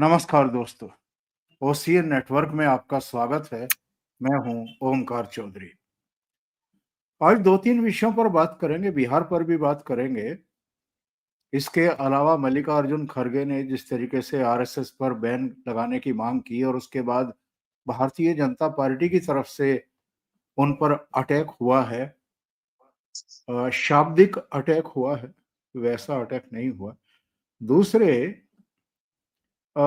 नमस्कार दोस्तों, OCN network में आपका स्वागत है। मैं हूं ओमकार चौधरी। आज 2-3 विषयों पर बात करेंगे, बिहार पर भी बात करेंगे। इसके अलावा मल्लिकार्जुन खड़गे ने जिस तरीके से आरएसएस पर बैन लगाने की मांग की और उसके बाद भारतीय जनता पार्टी की तरफ से उन पर अटैक हुआ है, शाब्दिक अटैक हुआ है, वैसा अटैक नहीं हुआ। दूसरे अ,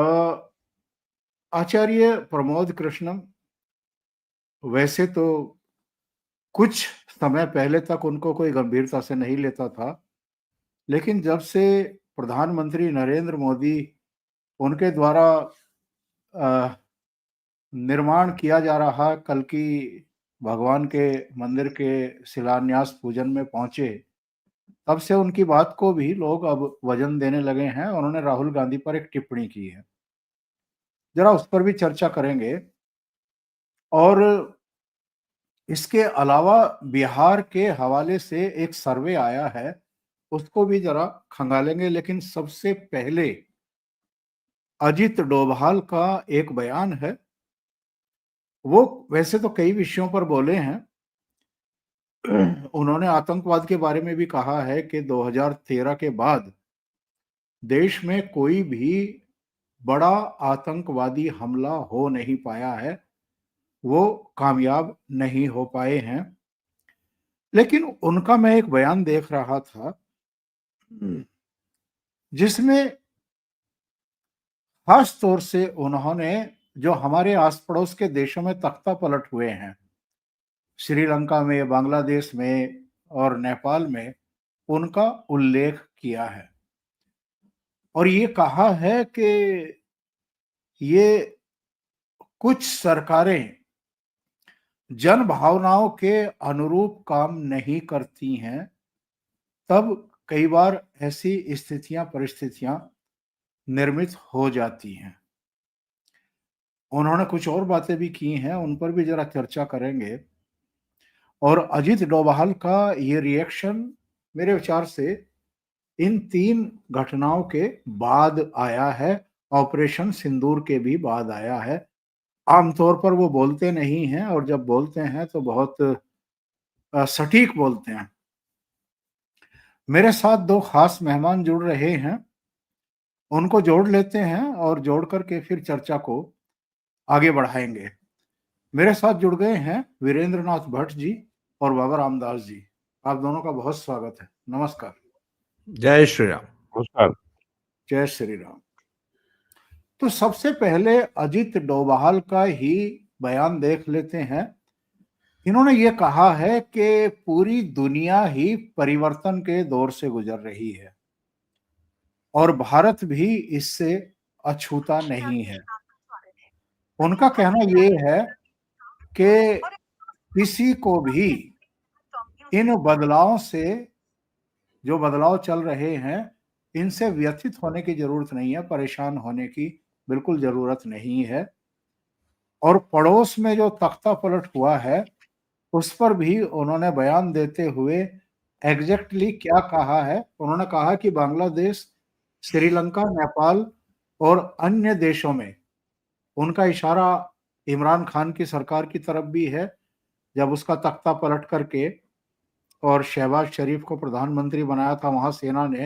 आचार्य प्रमोद कृष्णम वैसे तो कुछ समय पहले तक उनको कोई गंभीरता से नहीं लेता था, लेकिन जब से प्रधानमंत्री नरेंद्र मोदी उनके द्वारा अ, निर्माण किया जा रहा कल्कि भगवान के मंदिर के शिलान्यास पूजन में पहुंचे, तब से उनकी बात को भी लोग अब वजन देने लगे हैं। उन्होंने राहुल गांधी पर एक टिप्पणी की है, जरा उस पर भी चर्चा करेंगे। और इसके अलावा बिहार के हवाले से एक सर्वे आया है, उसको भी जरा खंगालेंगे। लेकिन सबसे पहले अजित डोभाल का एक बयान है। वो वैसे तो कई विषयों पर बोले हैं। उन्होंने आतंकवाद के बारे में भी कहा है कि 2013 के बाद देश में कोई भी बड़ा आतंकवादी हमला हो नहीं पाया है, वो कामयाब नहीं हो पाए हैं। लेकिन उनका मैं एक बयान देख रहा था जिसमें खास तौर से उन्होंने जो हमारे आस पड़ोस के देशों में तख्ता पलट हुए हैं, श्रीलंका में, बांग्लादेश में और नेपाल में, उनका उल्लेख किया है और ये कहा है कि ये कुछ सरकारें जन भावनाओं के अनुरूप काम नहीं करती हैं, तब कई बार ऐसी स्थितियां, परिस्थितियां निर्मित हो जाती हैं। उन्होंने कुछ और बातें भी की हैं, उन पर भी जरा चर्चा करेंगे। और अजित डोभाल का ये रिएक्शन मेरे विचार से इन 3 घटनाओं के बाद आया है, ऑपरेशन सिंदूर के भी बाद आया है। आमतौर पर वो बोलते नहीं हैं और जब बोलते हैं तो बहुत सटीक बोलते हैं। मेरे साथ 2 खास मेहमान जुड़ रहे हैं, उनको जोड़ लेते हैं और जोड़ करके फिर चर्चा को आगे बढ़ाएंगे। मेरे साथ जुड़ गए हैं वीरेंद्र नाथ भट्ट जी और बाबा रामदास जी। आप दोनों का बहुत स्वागत है। नमस्कार। जय श्री राम। नमस्कार। जय श्री राम। तो सबसे पहले अजित डोभाल का ही बयान देख लेते हैं। इन्होंने ये कहा है कि पूरी दुनिया ही परिवर्तन के दौर से गुजर रही है और भारत भी इससे अछूता नहीं है। उनका कहना ये है कि किसी को भी इन बदलावों से, जो बदलाव चल रहे हैं, इनसे व्यथित होने की जरूरत नहीं है, परेशान होने की बिल्कुल जरूरत नहीं है। और पड़ोस में जो तख्ता पलट हुआ है उस पर भी उन्होंने बयान देते हुए एग्जैक्टली क्या कहा है। उन्होंने कहा कि बांग्लादेश, श्रीलंका, नेपाल और अन्य देशों में, उनका इशारा इमरान खान की सरकार की तरफ भी है, जब उसका तख्ता पलट करके और शहबाज शरीफ को प्रधानमंत्री बनाया था, वहां सेना ने।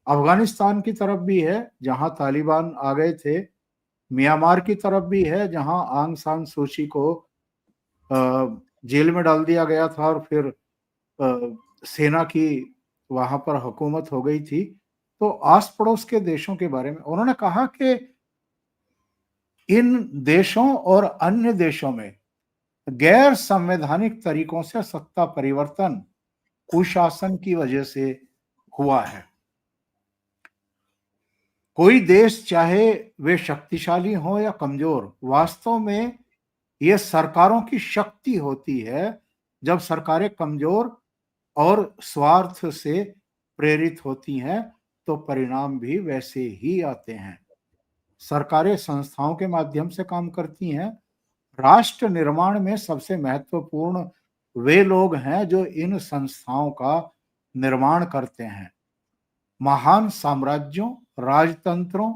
अफगानिस्तान की तरफ भी है जहां तालिबान आ गए थे, म्यांमार की तरफ भी है जहां आंग सान सूची को जेल में डाल दिया गया था और फिर सेना की वहां पर हुकूमत हो गई थी। तो आस पड़ोस के देशों के बारे में उन्होंने कहा कि इन देशों और अन्य देशों में गैर संवैधानिक तरीकों से सत्ता परिवर्तन कुशासन की वजह से हुआ है। कोई देश, चाहे वे शक्तिशाली हो या कमजोर, वास्तव में ये सरकारों की शक्ति होती है। जब सरकारें कमजोर और स्वार्थ से प्रेरित होती हैं तो परिणाम भी वैसे ही आते हैं। सरकारें संस्थाओं के माध्यम से काम करती हैं। राष्ट्र निर्माण में सबसे महत्वपूर्ण वे लोग हैं जो इन संस्थाओं का निर्माण करते हैं। महान साम्राज्यों, राजतंत्रों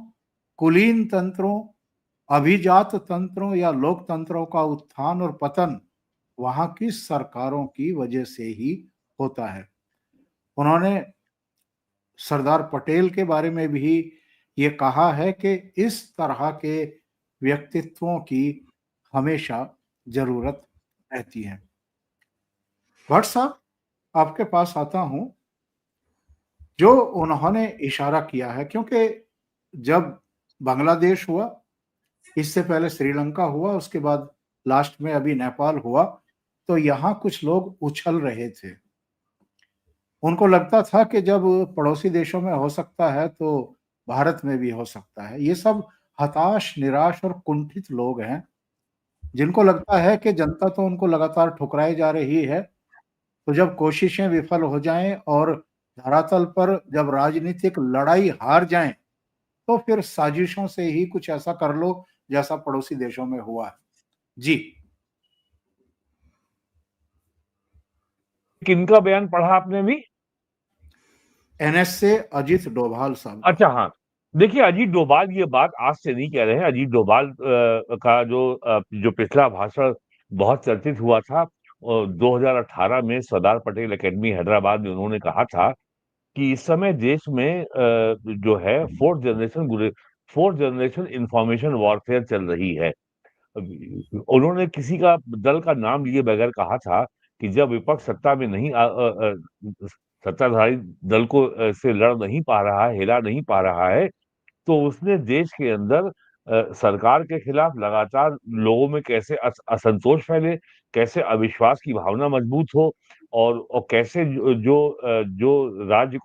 कुलीन तंत्रों, अभिजात तंत्रों या लोकतंत्रों का उत्थान और पतन वहां की सरकारों की वजह से ही होता है। उन्होंने सरदार पटेल के बारे में भी ये कहा है कि इस तरह के व्यक्तित्वों की हमेशा जरूरत रहती है। भट्ट साहब, आपके पास आता हूं। जो उन्होंने इशारा किया है, क्योंकि जब बांग्लादेश हुआ, इससे पहले श्रीलंका हुआ, उसके बाद लास्ट में अभी नेपाल हुआ, तो यहाँ कुछ लोग उछल रहे थे। उनको लगता था कि जब पड़ोसी देशों में हो सकता है तो भारत में भी हो सकता है। ये सब हताश, निराश और कुंठित लोग हैं, जिनको लगता है कि जनता तो उनको लगातार ठुकराई जा रही है, तो जब कोशिशें विफल हो जाएं और धरातल पर जब राजनीतिक लड़ाई हार जाएं, तो फिर साजिशों से ही कुछ ऐसा कर लो जैसा पड़ोसी देशों में हुआ है। जी। किनका बयान पढ़ा आपने भी? एनएस से अजीत डोभाल साहब। अच्छा, हाँ। देखिए, अजीत डोभाल ये बात आज से नहीं कह रहे हैं। अजीत डोभाल का जो पिछला भाषण बहुत चर्चित हुआ था, 2018 में सरदार पटेल एकेडमी हैदराबाद में उन्होंने कहा था कि इस समय देश में जो है फोर्थ जनरेशन इंफॉर्मेशन वॉरफेयर चल रही है। उन्होंने किसी का दल का नाम लिए बगैर कहा था कि जब विपक्ष सत्ता में नहीं सत्ताधारी दल को से लड़ नहीं पा रहा है, हिला नहीं पा रहा है, तो उसने देश के अंदर सरकार के खिलाफ लगातार लोगों में कैसे असंतोष फैले, कैसे अविश्वास की भावना मजबूत हो, और कैसे जो राज्य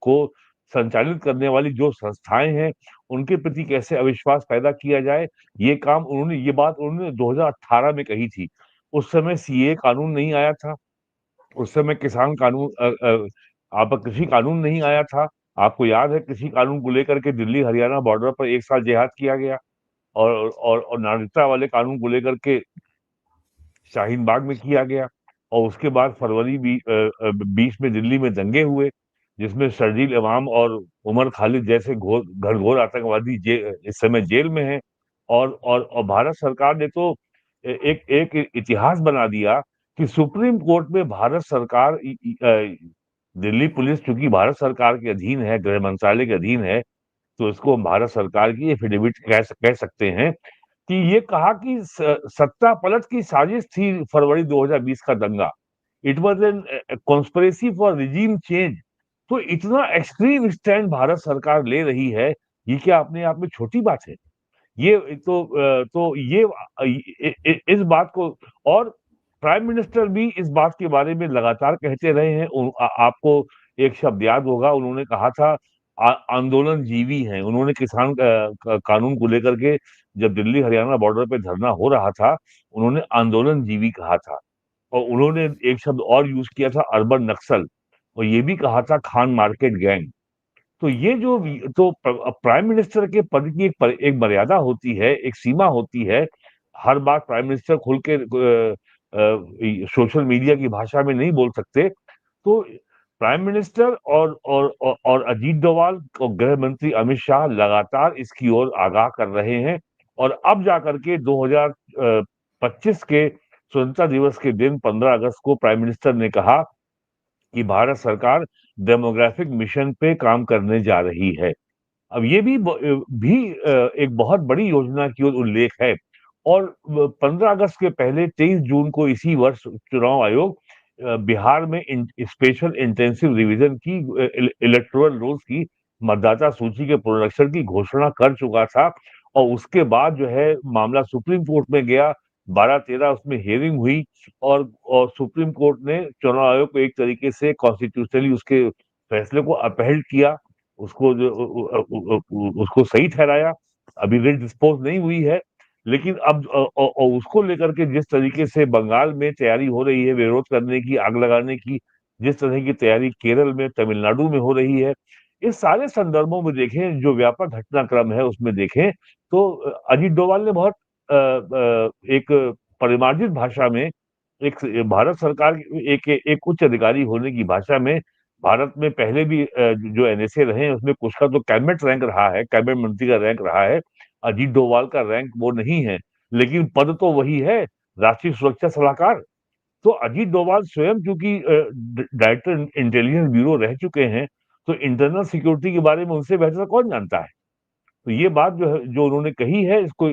को संचालित करने वाली जो संस्थाएं हैं, उनके प्रति कैसे अविश्वास पैदा किया जाए। ये बात उन्होंने 2018 में कही थी। उस समय सीए कानून नहीं आया था, उस समय किसान कानून आपका कृषि कानून नहीं आया था। आपको याद है, कृषि कानून को लेकर के दिल्ली हरियाणा बॉर्डर पर 1 साल जिहाद किया गया, और नागरिकता वाले कानून को लेकर के शाहीन बाग में किया गया। और उसके बाद फरवरी 20 में दिल्ली में दंगे हुए, जिसमें शर्जील इमाम और उमर खालिद जैसे घनघोर आतंकवादी इस समय जेल में हैं। और भारत सरकार ने तो एक एक इतिहास बना दिया कि सुप्रीम कोर्ट में भारत सरकार दिल्ली पुलिस चूंकि भारत सरकार के अधीन है, गृह मंत्रालय के अधीन है, तो इसको हम भारत सरकार की एफिडेविट कह सकते हैं कि ये कहा कि सत्ता पलट की साजिश थी फरवरी 2020 का दंगा। It was an conspiracy for regime change. तो इतना एक्सट्रीम स्टैंड भारत सरकार ले रही है, ये क्या अपने आप में छोटी बात है? ये तो इस बात को, और प्राइम मिनिस्टर भी इस बात के बारे में लगातार कहते रहे हैं। आपको एक शब्द याद होगा, उन्होंने कहा था आंदोलन जीवी हैं। उन्होंने किसान कानून को लेकर के जब दिल्ली हरियाणा बॉर्डर पे धरना हो रहा था, उन्होंने आंदोलन जीवी कहा था। और उन्होंने एक शब्द और यूज किया था, अर्बन नक्सल, और ये भी कहा था खान मार्केट गैंग। तो ये जो तो प्राइम मिनिस्टर के पद की एक मर्यादा होती है, एक सीमा होती है। हर बात प्राइम मिनिस्टर खुल के सोशल मीडिया की भाषा में नहीं बोल सकते। तो प्राइम मिनिस्टर और अजीत डोभाल और गृह मंत्री अमित शाह लगातार इसकी ओर आगाह कर रहे हैं। और अब जाकर के 2025 के स्वतंत्रता दिवस के दिन 15 अगस्त को प्राइम मिनिस्टर ने कहा कि भारत सरकार डेमोग्राफिक मिशन पे काम करने जा रही है। अब ये भी एक बहुत बड़ी योजना की ओर उल्लेख है। और 15 अगस्त के पहले 23 जून को इसी वर्ष चुनाव आयोग बिहार में स्पेशल इंटेंसिव रिवीजन की इलेक्टोरल रोल्स की मतदाता सूची के पुनरीक्षण की घोषणा कर चुका था। और उसके बाद जो है मामला सुप्रीम कोर्ट में गया, 12-13 उसमें हियरिंग हुई, और सुप्रीम कोर्ट ने चुनाव आयोग को एक तरीके से कॉन्स्टिट्यूशनली उसके फैसले को अपहेल्ड किया, उसको सही ठहराया। अभी रिट डिस्पोज नहीं हुई है, लेकिन अब उसको लेकर के जिस तरीके से बंगाल में तैयारी हो रही है विरोध करने की, आग लगाने की, जिस तरह की तैयारी केरल में, तमिलनाडु में हो रही है, इस सारे संदर्भों में देखें, जो व्यापक घटनाक्रम है उसमें देखें, तो अजीत डोभाल ने बहुत एक परिमार्जित भाषा में, एक भारत सरकार एक उच्च अधिकारी होने की भाषा में भारत में पहले भी जो एनएसए रहे हैं उसमें कुछ का तो कैबिनेट रैंक रहा है, कैबिनेट मंत्री का रैंक रहा है। अजीत डोभाल का रैंक वो नहीं है, लेकिन पद तो वही है, राष्ट्रीय सुरक्षा सलाहकार। तो अजीत डोभाल स्वयं चूंकि डायरेक्टर इंटेलिजेंस ब्यूरो रह चुके हैं, तो इंटरनल सिक्योरिटी के बारे में उनसे बेहतर कौन जानता है। तो ये बात जो है, जो उन्होंने कही है, इसको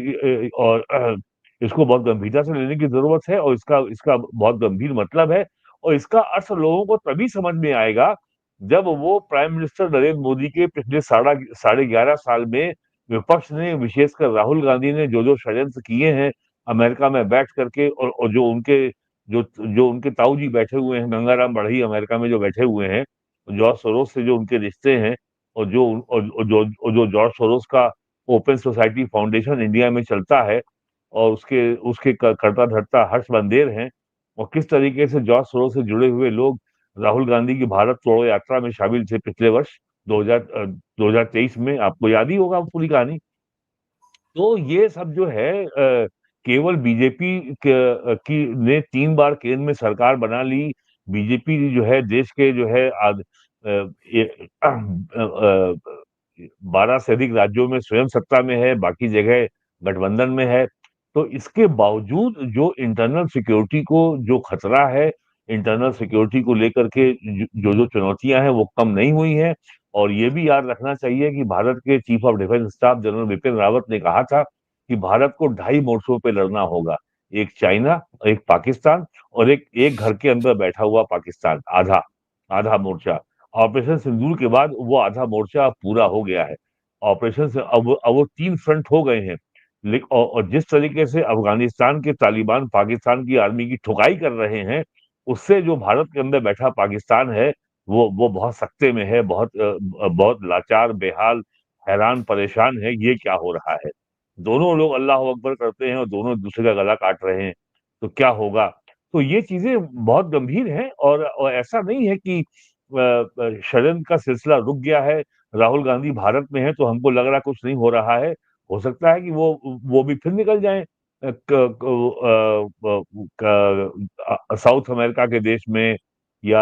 इसको बहुत गंभीरता से लेने की जरूरत है, और इसका इसका बहुत गंभीर मतलब है। और इसका अर्थ लोगों को तभी समझ में आएगा जब वो प्राइम मिनिस्टर नरेंद्र मोदी के पिछले साढ़े 11 साल में विपक्ष ने, विशेषकर राहुल गांधी ने जो जो षड्यंत्र किए हैं अमेरिका में बैठ करके, और जो उनके ताऊ जी बैठे हुए हैं, गंगाराम बढ़ई अमेरिका में जो बैठे हुए हैं, जॉर्ज सोरोस से जो उनके रिश्ते हैं, और जो जॉर्ज सोरोस का ओपन सोसाइटी फाउंडेशन इंडिया में चलता है, और उसके उसके कर्ता धर्ता हर्ष बंदेर हैं, और किस तरीके से जॉर्ज सोरोस से जुड़े हुए लोग राहुल गांधी की भारत जोड़ो यात्रा में शामिल थे पिछले वर्ष 2023 में, आपको याद ही होगा पूरी कहानी। तो ये सब जो है केवल बीजेपी की ने 3 बार केंद्र में सरकार बना ली। बीजेपी जो है देश के जो है 12 से अधिक राज्यों में स्वयं सत्ता में है, बाकी जगह गठबंधन में है। तो इसके बावजूद जो इंटरनल सिक्योरिटी को जो खतरा है, इंटरनल सिक्योरिटी को लेकर के जो जो चुनौतियां हैं वो कम नहीं हुई हैं। और ये भी याद रखना चाहिए कि भारत के chief of defence staff general Bipin Rawat ने कहा था कि भारत को 2.5 मोर्चों पे लड़ना होगा, एक चाइना, एक पाकिस्तान, और एक घर के अंदर बैठा हुआ पाकिस्तान, आधा आधा मोर्चा। ऑपरेशन सिंदूर के बाद वो आधा मोर्चा अब पूरा हो गया है। ऑपरेशन से अब वो 3 फ्रंट हो गए हैं। और जिस तरीके से अफगानिस्तान के तालिबान पाकिस्तान की आर्मी की ठुकाई कर रहे हैं, उससे जो भारत के अंदर बैठा पाकिस्तान है, वो बहुत सख्ते में है, बहुत लाचार, बेहाल, हैरान, परेशान है, ये क्या हो रहा है। दोनों लोग अल्लाह अकबर करते हैं और दोनों दूसरे का गला काट रहे हैं, तो क्या होगा। तो ये चीजें बहुत गंभीर हैं, और ऐसा नहीं है कि षड्यंत्र का सिलसिला रुक गया है, राहुल गांधी भारत में है तो हमको लग रहा कुछ नहीं हो रहा है। हो सकता है कि वो भी फिर निकल जाएं साउथ अमेरिका के देश में, या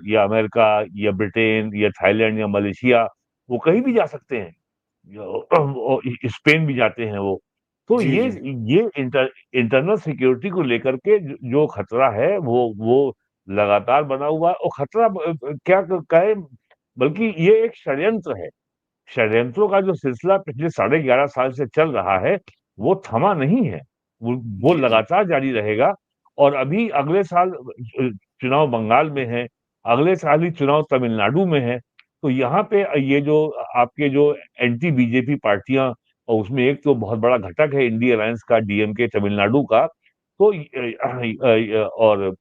या अमेरिका, या ब्रिटेन, या थाईलैंड, या मलेशिया, वो कहीं भी जा सकते हैं, स्पेन भी जाते हैं वो। तो जी ये जी। ये इंटरनल सिक्योरिटी को लेकर के जो खतरा है वो लगातार बना हुआ है। और खतरा क्या कहे, बल्कि ये एक षड्यंत्र है। षड्यंत्रों का जो सिलसिला पिछले 11.5 साल से चल रहा है, वो थमा नहीं है, वो जी जी। लगातार जारी रहेगा। और अभी अगले साल चुनाव बंगाल में है, अगले साल ही चुनाव तमिलनाडु में है। तो यहाँ पे ये जो आपके जो एंटी बीजेपी पार्टियां, और उसमें एक तो बहुत बड़ा घटक है इंडिया अलायंस का, डीएमके तमिलनाडु का। तो और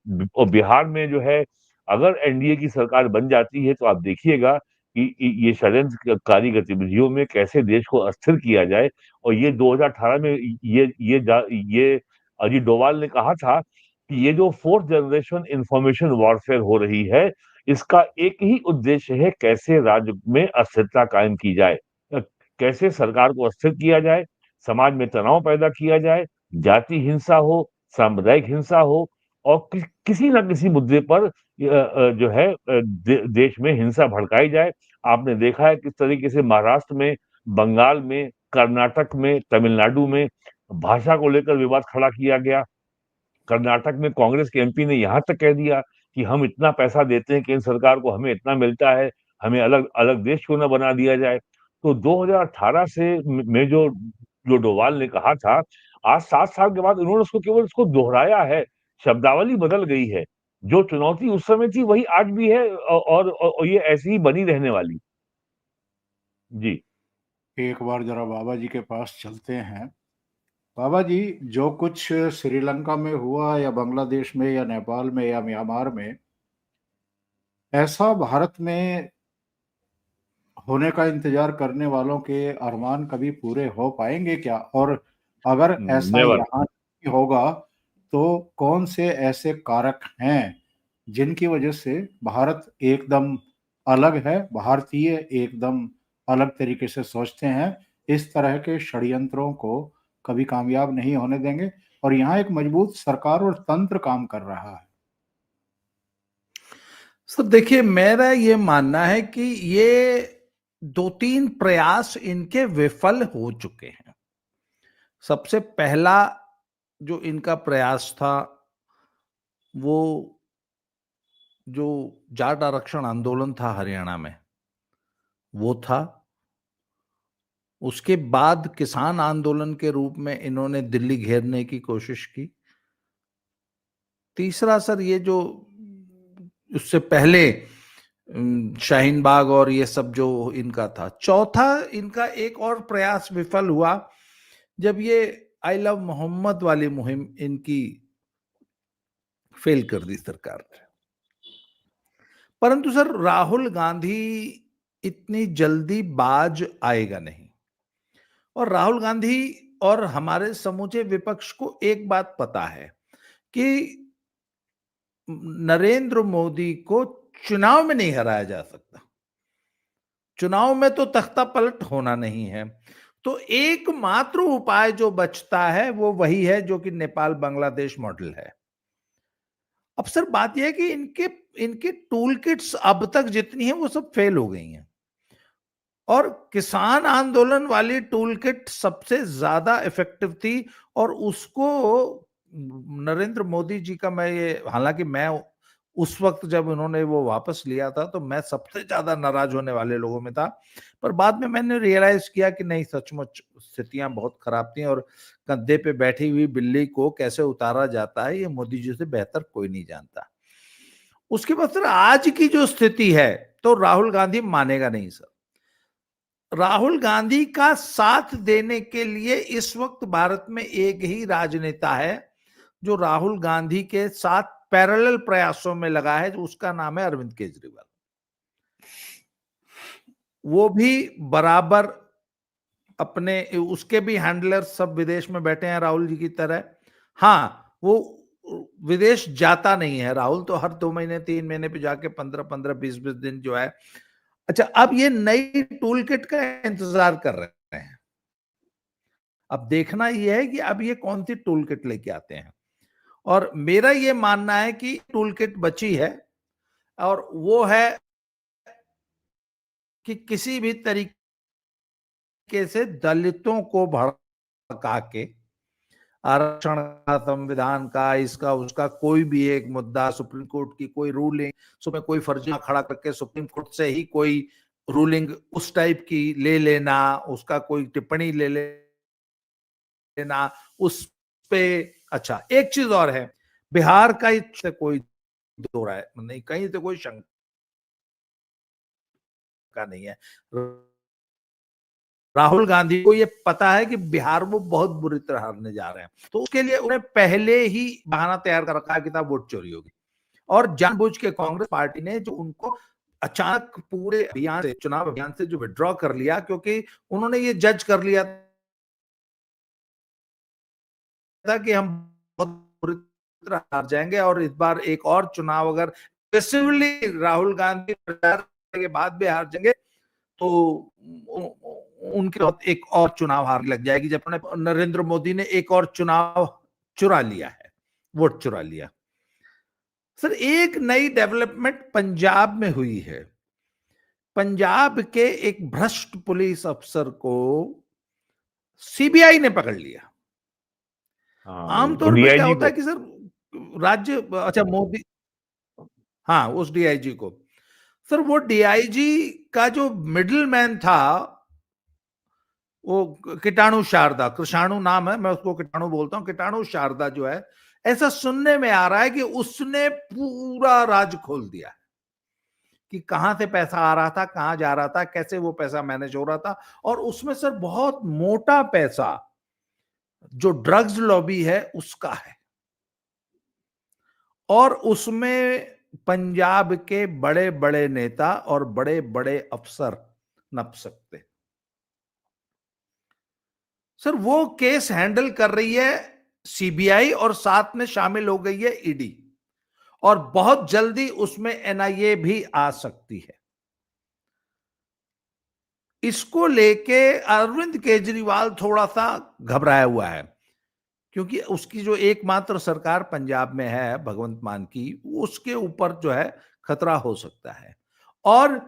बिहार में जो है, अगर एनडीए की सरकार बन जाती है, तो आप देखिएगा कि ये षड्यंत्रकारी गतिविधियों में कैसे देश को अस्थिर किया जाए। और ये 2018 में ये अजीत डोभाल ने कहा था कि ये जो फोर्थ जनरेशन इंफॉर्मेशन वॉरफेयर हो रही है, इसका एक ही उद्देश्य है, कैसे राज्य में अस्थिरता कायम की जाए, कैसे सरकार को अस्थिर किया जाए, समाज में तनाव पैदा किया जाए, जाति हिंसा हो, सांप्रदायिक हिंसा हो, और किसी ना किसी मुद्दे पर जो है देश में हिंसा भड़काई जाए। आपने देखा है किस तरीके से महाराष्ट्र में, बंगाल में, कर्नाटक में, तमिलनाडु में भाषा को लेकर विवाद खड़ा किया गया। कर्नाटक में कांग्रेस के एमपी ने यहां तक कह दिया कि हम इतना पैसा देते हैं केंद्र सरकार को, हमें इतना मिलता है, हमें अलग अलग देश क्यों ना बना दिया जाए। तो 2018 से में जो जो डोभाल ने कहा था, आज 7 साल के बाद उन्होंने उसको केवल उसको दोहराया है, शब्दावली बदल गई है। जो चुनौती उस समय थी वही आज भी है, और ये ऐसी ही बनी रहने वाली। जी। एक बार जरा बाबा जी के पास चलते हैं। बाबा जी, जो कुछ श्रीलंका में हुआ या बांग्लादेश में या नेपाल में या म्यांमार में, ऐसा भारत में होने का इंतजार करने वालों के अरमान कभी पूरे हो पाएंगे क्या? और अगर ऐसा नेवर। यहाँ नहीं होगा, तो कौन से ऐसे कारक हैं जिनकी वजह से भारत एकदम अलग है, भारतीय एकदम अलग तरीके से सोचते हैं, इस तरह के षड्यंत्रों को कभी कामयाब नहीं होने देंगे, और यहाँ एक मजबूत सरकार और तंत्र काम कर रहा है। सर देखिए, मेरा ये मानना है कि ये 2-3 प्रयास इनके विफल हो चुके हैं। सबसे पहला जो इनका प्रयास था, वो जो जाट आरक्षण आंदोलन था हरियाणा में, वो था। उसके बाद किसान आंदोलन के रूप में इन्होंने दिल्ली घेरने की कोशिश की। तीसरा सर ये जो उससे पहले शाहीन बाग और ये सब जो इनका था। चौथा इनका एक और प्रयास विफल हुआ जब ये आई लव मोहम्मद वाली मुहिम इनकी फेल कर दी सरकार ने। परंतु सर राहुल गांधी इतनी जल्दी बाज आएगा नहीं। और राहुल गांधी और हमारे समूचे विपक्ष को एक बात पता है कि नरेंद्र मोदी को चुनाव में नहीं हराया जा सकता। चुनाव में तो तख्ता पलट होना नहीं है। तो एकमात्र उपाय जो बचता है वो वही है जो कि नेपाल बांग्लादेश मॉडल है। अब सर बात यह है कि इनके इनके टूल किट्स अब तक जितनी हैं वो सब फेल हो गई हैं। और किसान आंदोलन वाली टूल किट सबसे ज्यादा इफेक्टिव थी। और उसको नरेंद्र मोदी जी का मैं ये, हालांकि मैं उस वक्त जब उन्होंने वो वापस लिया था तो मैं सबसे ज्यादा नाराज होने वाले लोगों में था। पर बाद में मैंने रियलाइज किया कि नहीं, सचमुच स्थितियां बहुत खराब थी और कंधे पे बैठी हुई बिल्ली को कैसे उतारा जाता है ये मोदी जी से बेहतर कोई नहीं जानता। उसके बाद सर आज की जो स्थिति है तो राहुल गांधी मानेगा नहीं सर। राहुल गांधी का साथ देने के लिए इस वक्त भारत में एक ही राजनेता है जो राहुल गांधी के साथ पैरेलल प्रयासों में लगा है, जो उसका नाम है अरविंद केजरीवाल। वो भी बराबर अपने, उसके भी हैंडलर सब विदेश में बैठे हैं राहुल जी की तरह। हाँ, वो विदेश जाता नहीं है राहुल, तो हर 2 महीने 3 महीने पे जाके 15-15 20-20 दिन जो है। अच्छा, अब ये नई टूल किट का इंतजार कर रहे हैं। अब देखना यह है कि अब ये कौन सी टूल किट लेके आते हैं। और मेरा ये मानना है कि टूल किट बची है और वो है कि किसी भी तरीके से दलितों को भड़का के आरक्षण का, संविधान का, इसका उसका कोई भी एक मुद्दा, सुप्रीम कोर्ट की कोई रूलिंग, सुप्रीम कोई फर्जी खड़ा करके सुप्रीम कोर्ट से ही कोई रूलिंग उस टाइप की ले लेना, उसका कोई टिप्पणी ले लेना उस पे। अच्छा, एक चीज और है, बिहार का इससे कोई दो राय नहीं, कहीं से कोई शंका नहीं है। राहुल गांधी को ये पता है कि बिहार वो बहुत बुरी तरह हारने जा रहे हैं, तो उसके लिए उन्हें पहले ही बहाना तैयार कर रखा है कि वोट चोरी होगी। और जानबूझ के कांग्रेस पार्टी ने जो उनको अचानक पूरे अभियान से, चुनाव अभियान से जो विड्रॉ कर लिया, क्योंकि उन्होंने ये जज कर लिया था कि हम बहुत बुरी तरह हार जाएंगे और इस बार एक और चुनाव अगर एग्रेसिवली राहुल गांधी प्रचार के बाद भी हार जाएंगे तो उनके एक और चुनाव हार लग जाएगी। जब नरेंद्र मोदी ने एक और चुनाव चुरा लिया है, वोट चुरा लिया। सर एक नई डेवलपमेंट पंजाब में हुई है। पंजाब के एक भ्रष्ट पुलिस अफसर को सीबीआई ने पकड़ लिया। आमतौर पर क्या होता है कि सर राज्य, अच्छा मोदी, हाँ उस डीआईजी को, सर वो डीआईजी का जो मिडिल मैन था वो कीटाणु शारदा, कृषाणु नाम है, मैं उसको कीटाणु बोलता हूं, कीटाणु शारदा जो है, ऐसा सुनने में आ रहा है कि उसने पूरा राज खोल दिया है कि कहां से पैसा आ रहा था, कहां जा रहा था, कैसे वो पैसा मैनेज हो रहा था। और उसमें सर बहुत मोटा पैसा जो ड्रग्स लॉबी है उसका है। और उसमें पंजाब के बड़े बड़े नेता और बड़े बड़े अफसर नप सकते। सर वो केस हैंडल कर रही है सीबीआई और साथ में शामिल हो गई है ईडी, और बहुत जल्दी उसमें एनआईए भी आ सकती है। इसको लेके अरविंद केजरीवाल थोड़ा सा घबराया हुआ है क्योंकि उसकी जो एकमात्र सरकार पंजाब में है भगवंत मान की, उसके ऊपर जो है खतरा हो सकता है। और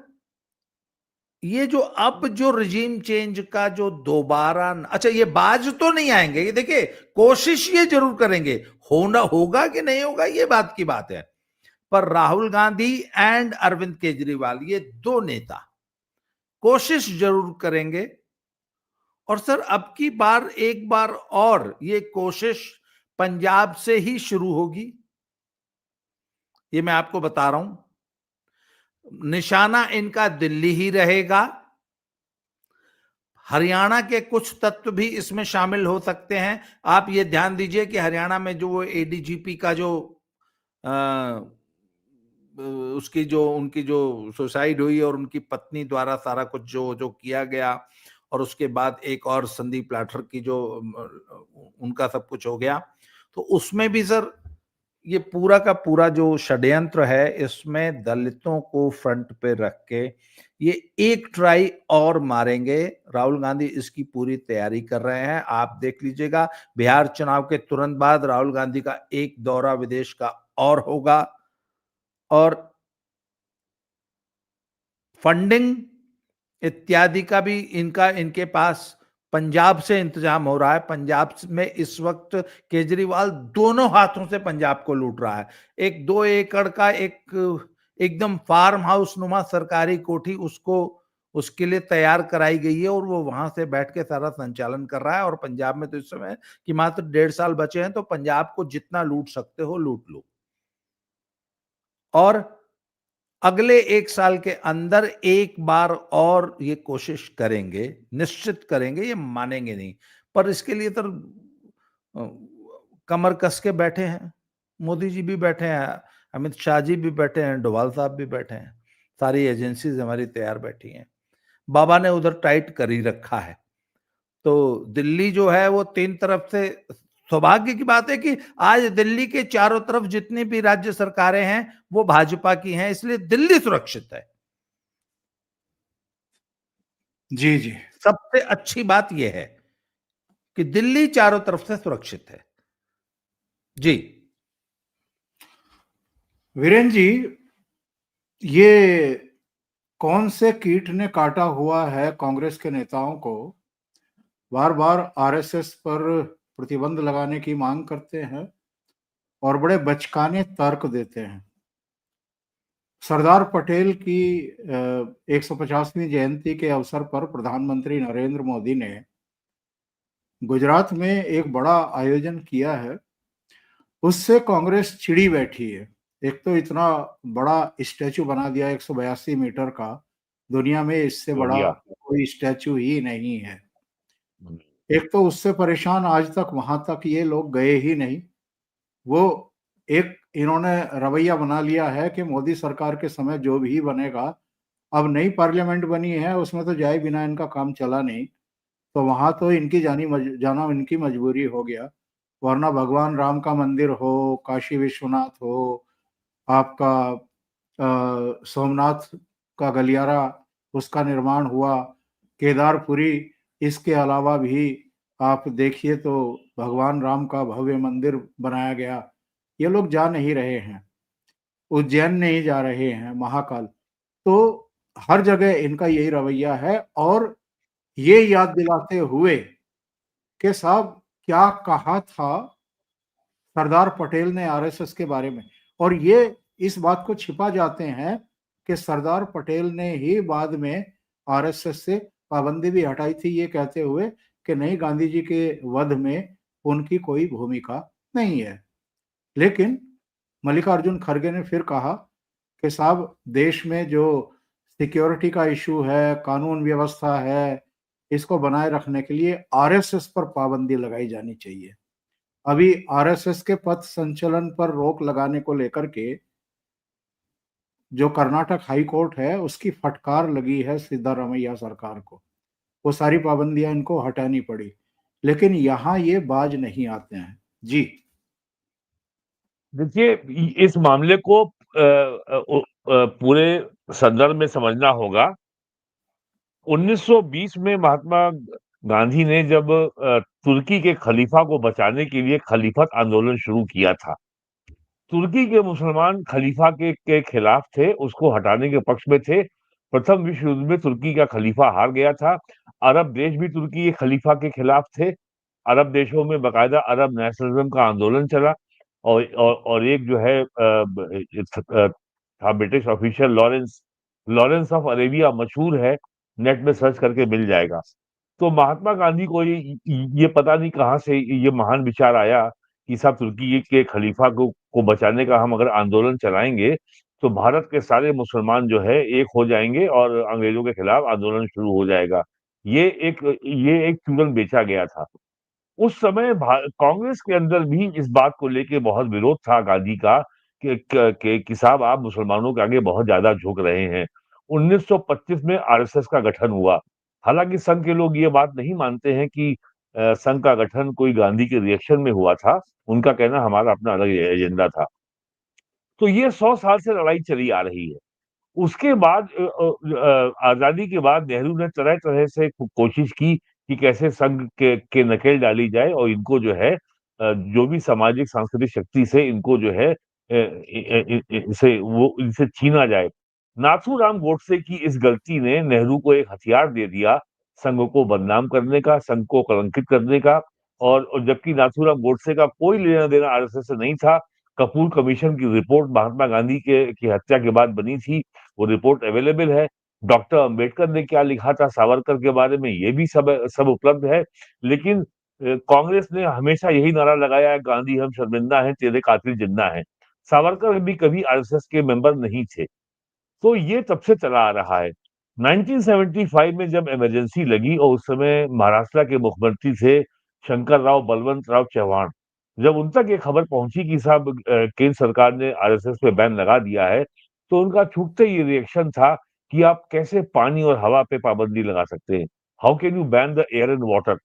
ये जो अब जो रिजीम चेंज का जो दोबारा, अच्छा ये बाज तो नहीं आएंगे, ये देखिए कोशिश ये जरूर करेंगे, होना होगा कि नहीं होगा ये बात की बात है, पर राहुल गांधी एंड अरविंद केजरीवाल ये दो नेता कोशिश जरूर करेंगे। और सर अब की बार एक बार और ये कोशिश पंजाब से ही शुरू होगी, ये मैं आपको बता रहा हूं। निशाना इनका दिल्ली ही रहेगा। हरियाणा के कुछ तत्व भी इसमें शामिल हो सकते हैं। आप ये ध्यान दीजिए कि हरियाणा में जो वो एडीजीपी का जो उसकी जो उनकी जो सुसाइड हुई और उनकी पत्नी द्वारा सारा कुछ जो जो किया गया, और उसके बाद एक और संदीप लाठर की जो उनका सब कुछ हो गया, तो उसमें भी सर ये पूरा का पूरा जो षड्यंत्र है, इसमें दलितों को फ्रंट पे रख के ये एक ट्राई और मारेंगे। राहुल गांधी इसकी पूरी तैयारी कर रहे हैं। आप देख लीजिएगा बिहार चुनाव के तुरंत बाद राहुल गांधी का एक दौरा विदेश का और होगा, और फंडिंग इत्यादि का भी इनके पास पंजाब से इंतजाम हो रहा है। पंजाब में इस वक्त केजरीवाल दोनों हाथों से पंजाब को लूट रहा है। एक 2 एकड़ का एक एकदम फार्म हाउस नुमा सरकारी कोठी उसको उसके लिए तैयार कराई गई है, और वो वहां से बैठ के सारा संचालन कर रहा है। और पंजाब में तो इस समय कि मात्र 1.5 साल बचे हैं, तो पंजाब को जितना लूट सकते हो लूट लो, और अगले 1 साल के अंदर एक बार और ये कोशिश करेंगे, निश्चित करेंगे, ये मानेंगे नहीं। पर इसके लिए तो कमर कस के बैठे हैं, मोदी जी भी बैठे हैं, अमित शाह जी भी बैठे हैं, डोभाल साहब भी बैठे हैं, सारी एजेंसीज हमारी तैयार बैठी हैं। बाबा ने उधर टाइट कर ही रखा है। तो दिल्ली जो है वो 3 तरफ से, सौभाग्य की बात है कि आज दिल्ली के चारों तरफ जितनी भी राज्य सरकारें हैं वो भाजपा की हैं, इसलिए दिल्ली सुरक्षित है। जी जी, सबसे अच्छी बात यह है कि दिल्ली चारों तरफ से सुरक्षित है। जी वीरेन जी, ये कौन से कीट ने काटा हुआ है कांग्रेस के नेताओं को बार बार आरएसएस पर प्रतिबंध लगाने की मांग करते हैं और बड़े बचकाने तर्क देते हैं। सरदार पटेल की 150वीं जयंती के अवसर पर प्रधानमंत्री नरेंद्र मोदी ने गुजरात में एक बड़ा आयोजन किया है, उससे कांग्रेस चिड़ी बैठी है। एक तो इतना बड़ा स्टैचू बना दिया 182 मीटर का, दुनिया में इससे बड़ा कोई स्टैचू ही नहीं है। एक तो उससे परेशान आज तक वहां तक ये लोग गए ही नहीं। वो एक इन्होंने रवैया बना लिया है कि मोदी सरकार के समय जो भी बनेगा, अब नई पार्लियामेंट बनी है उसमें तो जाए बिना इनका काम चला नहीं, तो वहां तो इनकी जाना इनकी मजबूरी हो गया। वरना भगवान राम का मंदिर हो, काशी विश्वनाथ हो, आपका सोमनाथ का गलियारा उसका निर्माण हुआ, केदारपुरी, इसके अलावा भी आप देखिए तो भगवान राम का भव्य मंदिर बनाया गया। ये लोग जा नहीं रहे हैं, उज्जैन नहीं जा रहे हैं, महाकाल। तो हर जगह इनका यही रवैया है, और ये याद दिलाते हुए कि साहब क्या कहा था सरदार पटेल ने आरएसएस के बारे में, और ये इस बात को छिपा जाते हैं कि सरदार पटेल ने ही बाद में आरएसएस से पाबंदी भी हटाई थी, ये कहते हुए कि नहीं, गांधी जी के वध में उनकी कोई भूमिका नहीं है। लेकिन मल्लिकार्जुन खड़गे ने फिर कहा कि साहब देश में जो सिक्योरिटी का इशू है, कानून व्यवस्था है, इसको बनाए रखने के लिए आरएसएस पर पाबंदी लगाई जानी चाहिए। अभी आरएसएस के पथ संचलन पर रोक लगाने को लेकर के जो कर्नाटक हाई कोर्ट है उसकी फटकार लगी है सिद्धारमैया सरकार को, वो सारी पाबंदियां इनको हटानी पड़ी, लेकिन यहाँ ये बाज नहीं आते हैं। जी देखिए, इस मामले को पूरे संदर्भ में समझना होगा। 1920 में महात्मा गांधी ने जब तुर्की के खलीफा को बचाने के लिए खलीफत आंदोलन शुरू किया था। तुर्की के मुसलमान खलीफा के खिलाफ थे, उसको हटाने के पक्ष में थे। प्रथम विश्व युद्ध में तुर्की का खलीफा हार गया था। अरब देश भी तुर्की के खलीफा के खिलाफ थे। अरब देशों में बाकायदा अरब नेशनलिज्म का आंदोलन चला और एक जो है था British official Lawrence of Arabia, मशहूर है, नेट में सर्च करके मिल जाएगा। तो महात्मा गांधी को ये पता नहीं कहाँ से ये महान विचार आया कि साहब तुर्की के खलीफा को बचाने का हम अगर आंदोलन चलाएंगे तो भारत के सारे मुसलमान जो है एक हो जाएंगे और अंग्रेजों के खिलाफ आंदोलन शुरू हो जाएगा। ये एक चूरन बेचा गया था। उस समय कांग्रेस के अंदर भी इस बात को लेके बहुत विरोध था गांधी का कि साहब आप मुसलमानों के आगे बहुत ज्यादा झुक रहे हैं। 1925 में आरएसएस का गठन हुआ। हालांकि संघ के लोग ये बात नहीं मानते हैं कि संघ का गठन कोई गांधी के रिएक्शन में हुआ था। उनका कहना हमारा अपना अलग एजेंडा था। तो ये 100 साल से लड़ाई चली आ रही है। उसके बाद आजादी के बाद नेहरू ने तरह तरह से कोशिश की कि कैसे संघ के नकेल डाली जाए और इनको जो है जो भी सामाजिक सांस्कृतिक शक्ति से इनको जो है इसे वो इनसे छीना जाए। नाथूराम गोडसे की इस गलती ने नेहरू को एक हथियार दे दिया संघ को बदनाम करने का, संघ को कलंकित करने का। और जबकि नाथूराम गोडसे का कोई लेना देना आरएसएस से नहीं था। कपूर कमीशन की रिपोर्ट महात्मा गांधी के की हत्या के बाद बनी थी, वो रिपोर्ट अवेलेबल है। डॉक्टर अंबेडकर ने क्या लिखा था सावरकर के बारे में ये भी सब उपलब्ध है। लेकिन कांग्रेस ने हमेशा यही नारा लगाया है, गांधी हम शर्मिंदा हैं, तेरे कातिल जिंदा हैं। सावरकर भी कभी आरएसएस के मेंबर नहीं थे। तो ये तब से चला आ रहा है। 1975 में जब इमरजेंसी लगी और उस समय महाराष्ट्र के मुख्यमंत्री थे शंकर राव बलवंत राव चौहान। जब उन तक ये खबर पहुंची कि साहब केंद्र सरकार ने आरएसएस पे बैन लगा दिया है, तो उनका छूटते ही रिएक्शन था कि आप कैसे पानी और हवा पे पाबंदी लगा सकते हैं, how can you ban the air and water.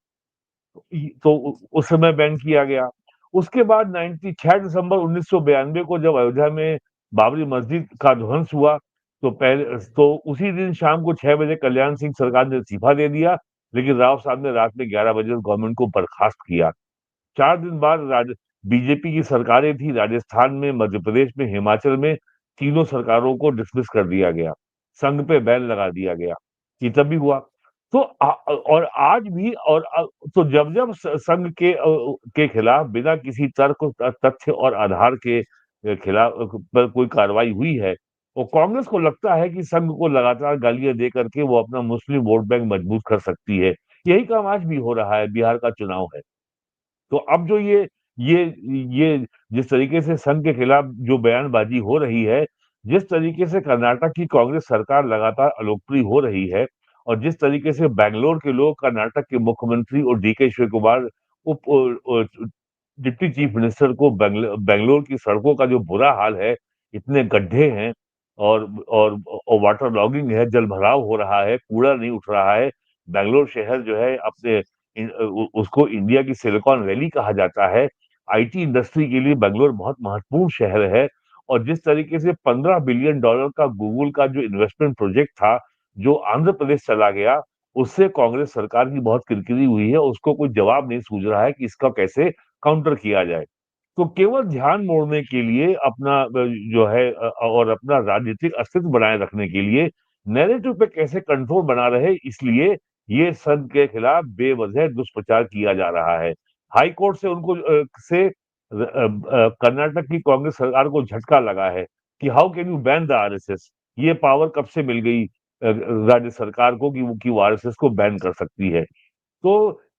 तो उस समय बैन किया गया। उसके बाद 6 दिसंबर 1992 को जब अयोध्या में बाबरी मस्जिद का ध्वंस हुआ, तो उसी दिन शाम को 6 बजे कल्याण सिंह सरकार ने इस्तीफा दे दिया। लेकिन राव साहब ने रात में 11 बजे गवर्नमेंट को बर्खास्त किया। 4 दिन बाद बीजेपी की सरकारें थी राजस्थान में, मध्य प्रदेश में, हिमाचल में। तीनों सरकारों को डिसमिस कर दिया गया, संघ पे बैन लगा दिया गया। ये तब भी हुआ। तो और आज भी तो जब संघ के खिलाफ बिना किसी तर्क, तथ्य और आधार के खिलाफ पर कोई कार्रवाई हुई है, और कांग्रेस को लगता है कि संघ को लगातार गालियां दे करके वो अपना मुस्लिम वोट बैंक मजबूत कर सकती है। यही काम आज भी हो रहा है। बिहार का चुनाव है, तो अब जो ये जिस तरीके से संघ के खिलाफ जो बयानबाजी हो रही है, जिस तरीके से कर्नाटक की कांग्रेस सरकार लगातार अलोकप्रिय हो रही है, और जिस तरीके से बैंगलोर के लोग कर्नाटक के मुख्यमंत्री और डीके शिव कुमार उप डिप्टी चीफ मिनिस्टर को बैंगलोर की सड़कों का जो बुरा हाल है, इतने गड्ढे हैं और वाटर लॉगिंग है, जल भराव हो रहा है, कूड़ा नहीं उठ रहा है। बैंगलोर शहर जो है अपने उसको इंडिया की सिलिकॉन वैली कहा जाता है। आईटी इंडस्ट्री के लिए बैंगलोर बहुत महत्वपूर्ण शहर है। और जिस तरीके से $15 बिलियन का गूगल का जो इन्वेस्टमेंट प्रोजेक्ट था, जो आंध्र प्रदेश चला गया, उससे कांग्रेस सरकार की बहुत किरकिरी हुई है। उसको कोई जवाब नहीं सूझ रहा है कि इसका कैसे काउंटर किया जाए। तो केवल ध्यान मोड़ने के लिए अपना जो है और अपना राजनीतिक अस्तित्व बनाए रखने के लिए नैरेटिव पे कैसे कंट्रोल बना रहे, इसलिए ये संघ के खिलाफ बेवजह दुष्प्रचार किया जा रहा है। हाई कोर्ट से कर्नाटक की कांग्रेस सरकार को झटका लगा है कि how can you ban the RSS. ये पावर कब से मिल गई राज्य सरकार को कि वो आरएसएस को बैन कर सकती है। तो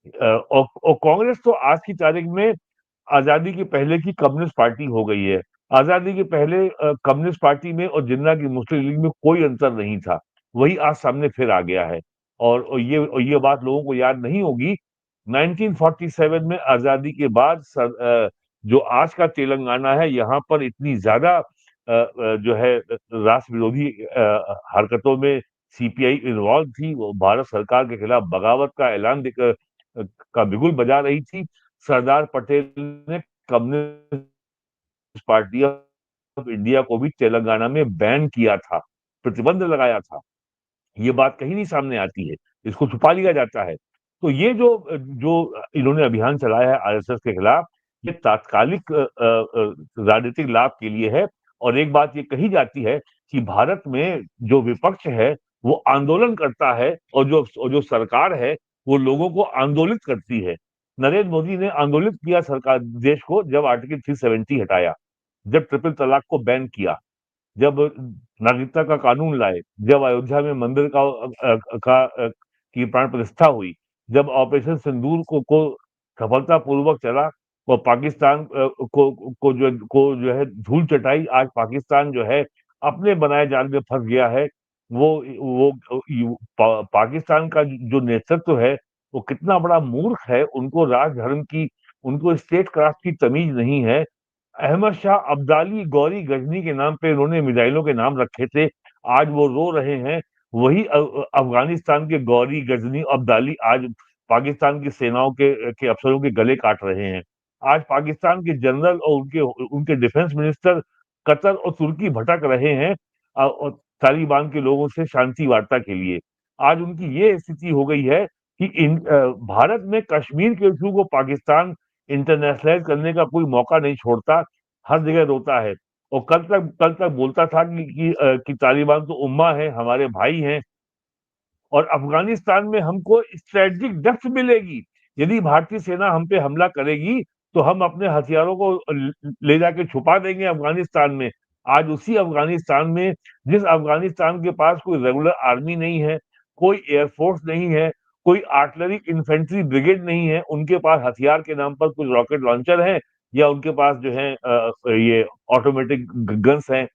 और कांग्रेस तो आज की तारीख में आजादी के पहले की कम्युनिस्ट पार्टी हो गई है। आजादी के पहले कम्युनिस्ट पार्टी में और जिन्ना की मुस्लिम लीग में कोई अंतर नहीं था, वही आज सामने फिर आ गया है। और ये बात लोगों को याद नहीं होगी। 1947 में आजादी के बाद जो आज का तेलंगाना है, यहाँ पर इतनी ज्यादा जो है राष्ट्र विरोधी हरकतों में सीपीआई इन्वॉल्व थी। वो भारत सरकार के खिलाफ बगावत का ऐलान का बिगुल बजा रही थी। सरदार पटेल ने कम्युनिस्ट पार्टी ऑफ इंडिया को भी तेलंगाना में बैन किया था, प्रतिबंध लगाया था। ये बात कहीं नहीं सामने आती है, इसको छुपा लिया जाता है। तो ये जो जो इन्होंने अभियान चलाया है आरएसएस के खिलाफ, ये तात्कालिक राजनीतिक लाभ के लिए है। और एक बात ये कही जाती है कि भारत में जो विपक्ष है वो आंदोलन करता है, और जो सरकार है वो लोगों को आंदोलित करती है। नरेंद्र मोदी ने आंदोलित किया सरकार देश को जब आर्टिकल 370 हटाया, जब ट्रिपल तलाक को बैन किया, जब नागरिकता का कानून लाए, जब अयोध्या में मंदिर की प्राण प्रतिष्ठा हुई, जब ऑपरेशन सिंदूर को सफलतापूर्वक चला और पाकिस्तान को जो है धूल चटाई, आज पाकिस्तान जो है अपने बनाए जाल में फंस गया है। पाकिस्तान का जो नेतृत्व है वो कितना बड़ा मूर्ख है, उनको राजधर्म की, उनको स्टेट क्राफ्ट की तमीज नहीं है। अहमद शाह अब्दाली, गौरी गजनी के नाम पे उन्होंने मिसाइलों के नाम रखे थे, आज वो रो रहे हैं। वही अफगानिस्तान के गौरी गजनी अब्दाली आज पाकिस्तान की सेनाओं के अफसरों के गले काट रहे हैं। आज पाकिस्तान के जनरल और उनके डिफेंस मिनिस्टर कतर और तुर्की भटक रहे हैं और तालिबान के लोगों से शांति वार्ता के लिए। आज उनकी ये स्थिति हो गई है कि भारत में कश्मीर के इशू को पाकिस्तान इंटरनेशनलाइज करने का कोई मौका नहीं छोड़ता, हर जगह रोता है। और कल तक बोलता था कि तालिबान तो उम्मा है, हमारे भाई हैं, और अफगानिस्तान में हमको स्ट्रेटेजिक डेप्थ मिलेगी। यदि भारतीय सेना हम पे हमला करेगी तो हम अपने हथियारों को ले जाके छुपा देंगे अफगानिस्तान में। आज उसी अफगानिस्तान में, जिस अफगानिस्तान के पास कोई रेगुलर आर्मी नहीं है, कोई एयरफोर्स नहीं है, कोई आर्टिलरी इन्फेंट्री ब्रिगेड नहीं है, उनके पास हथियार के नाम पर कुछ रॉकेट लॉन्चर हैं या उनके पास जो है ये ऑटोमेटिक गन्स हैं,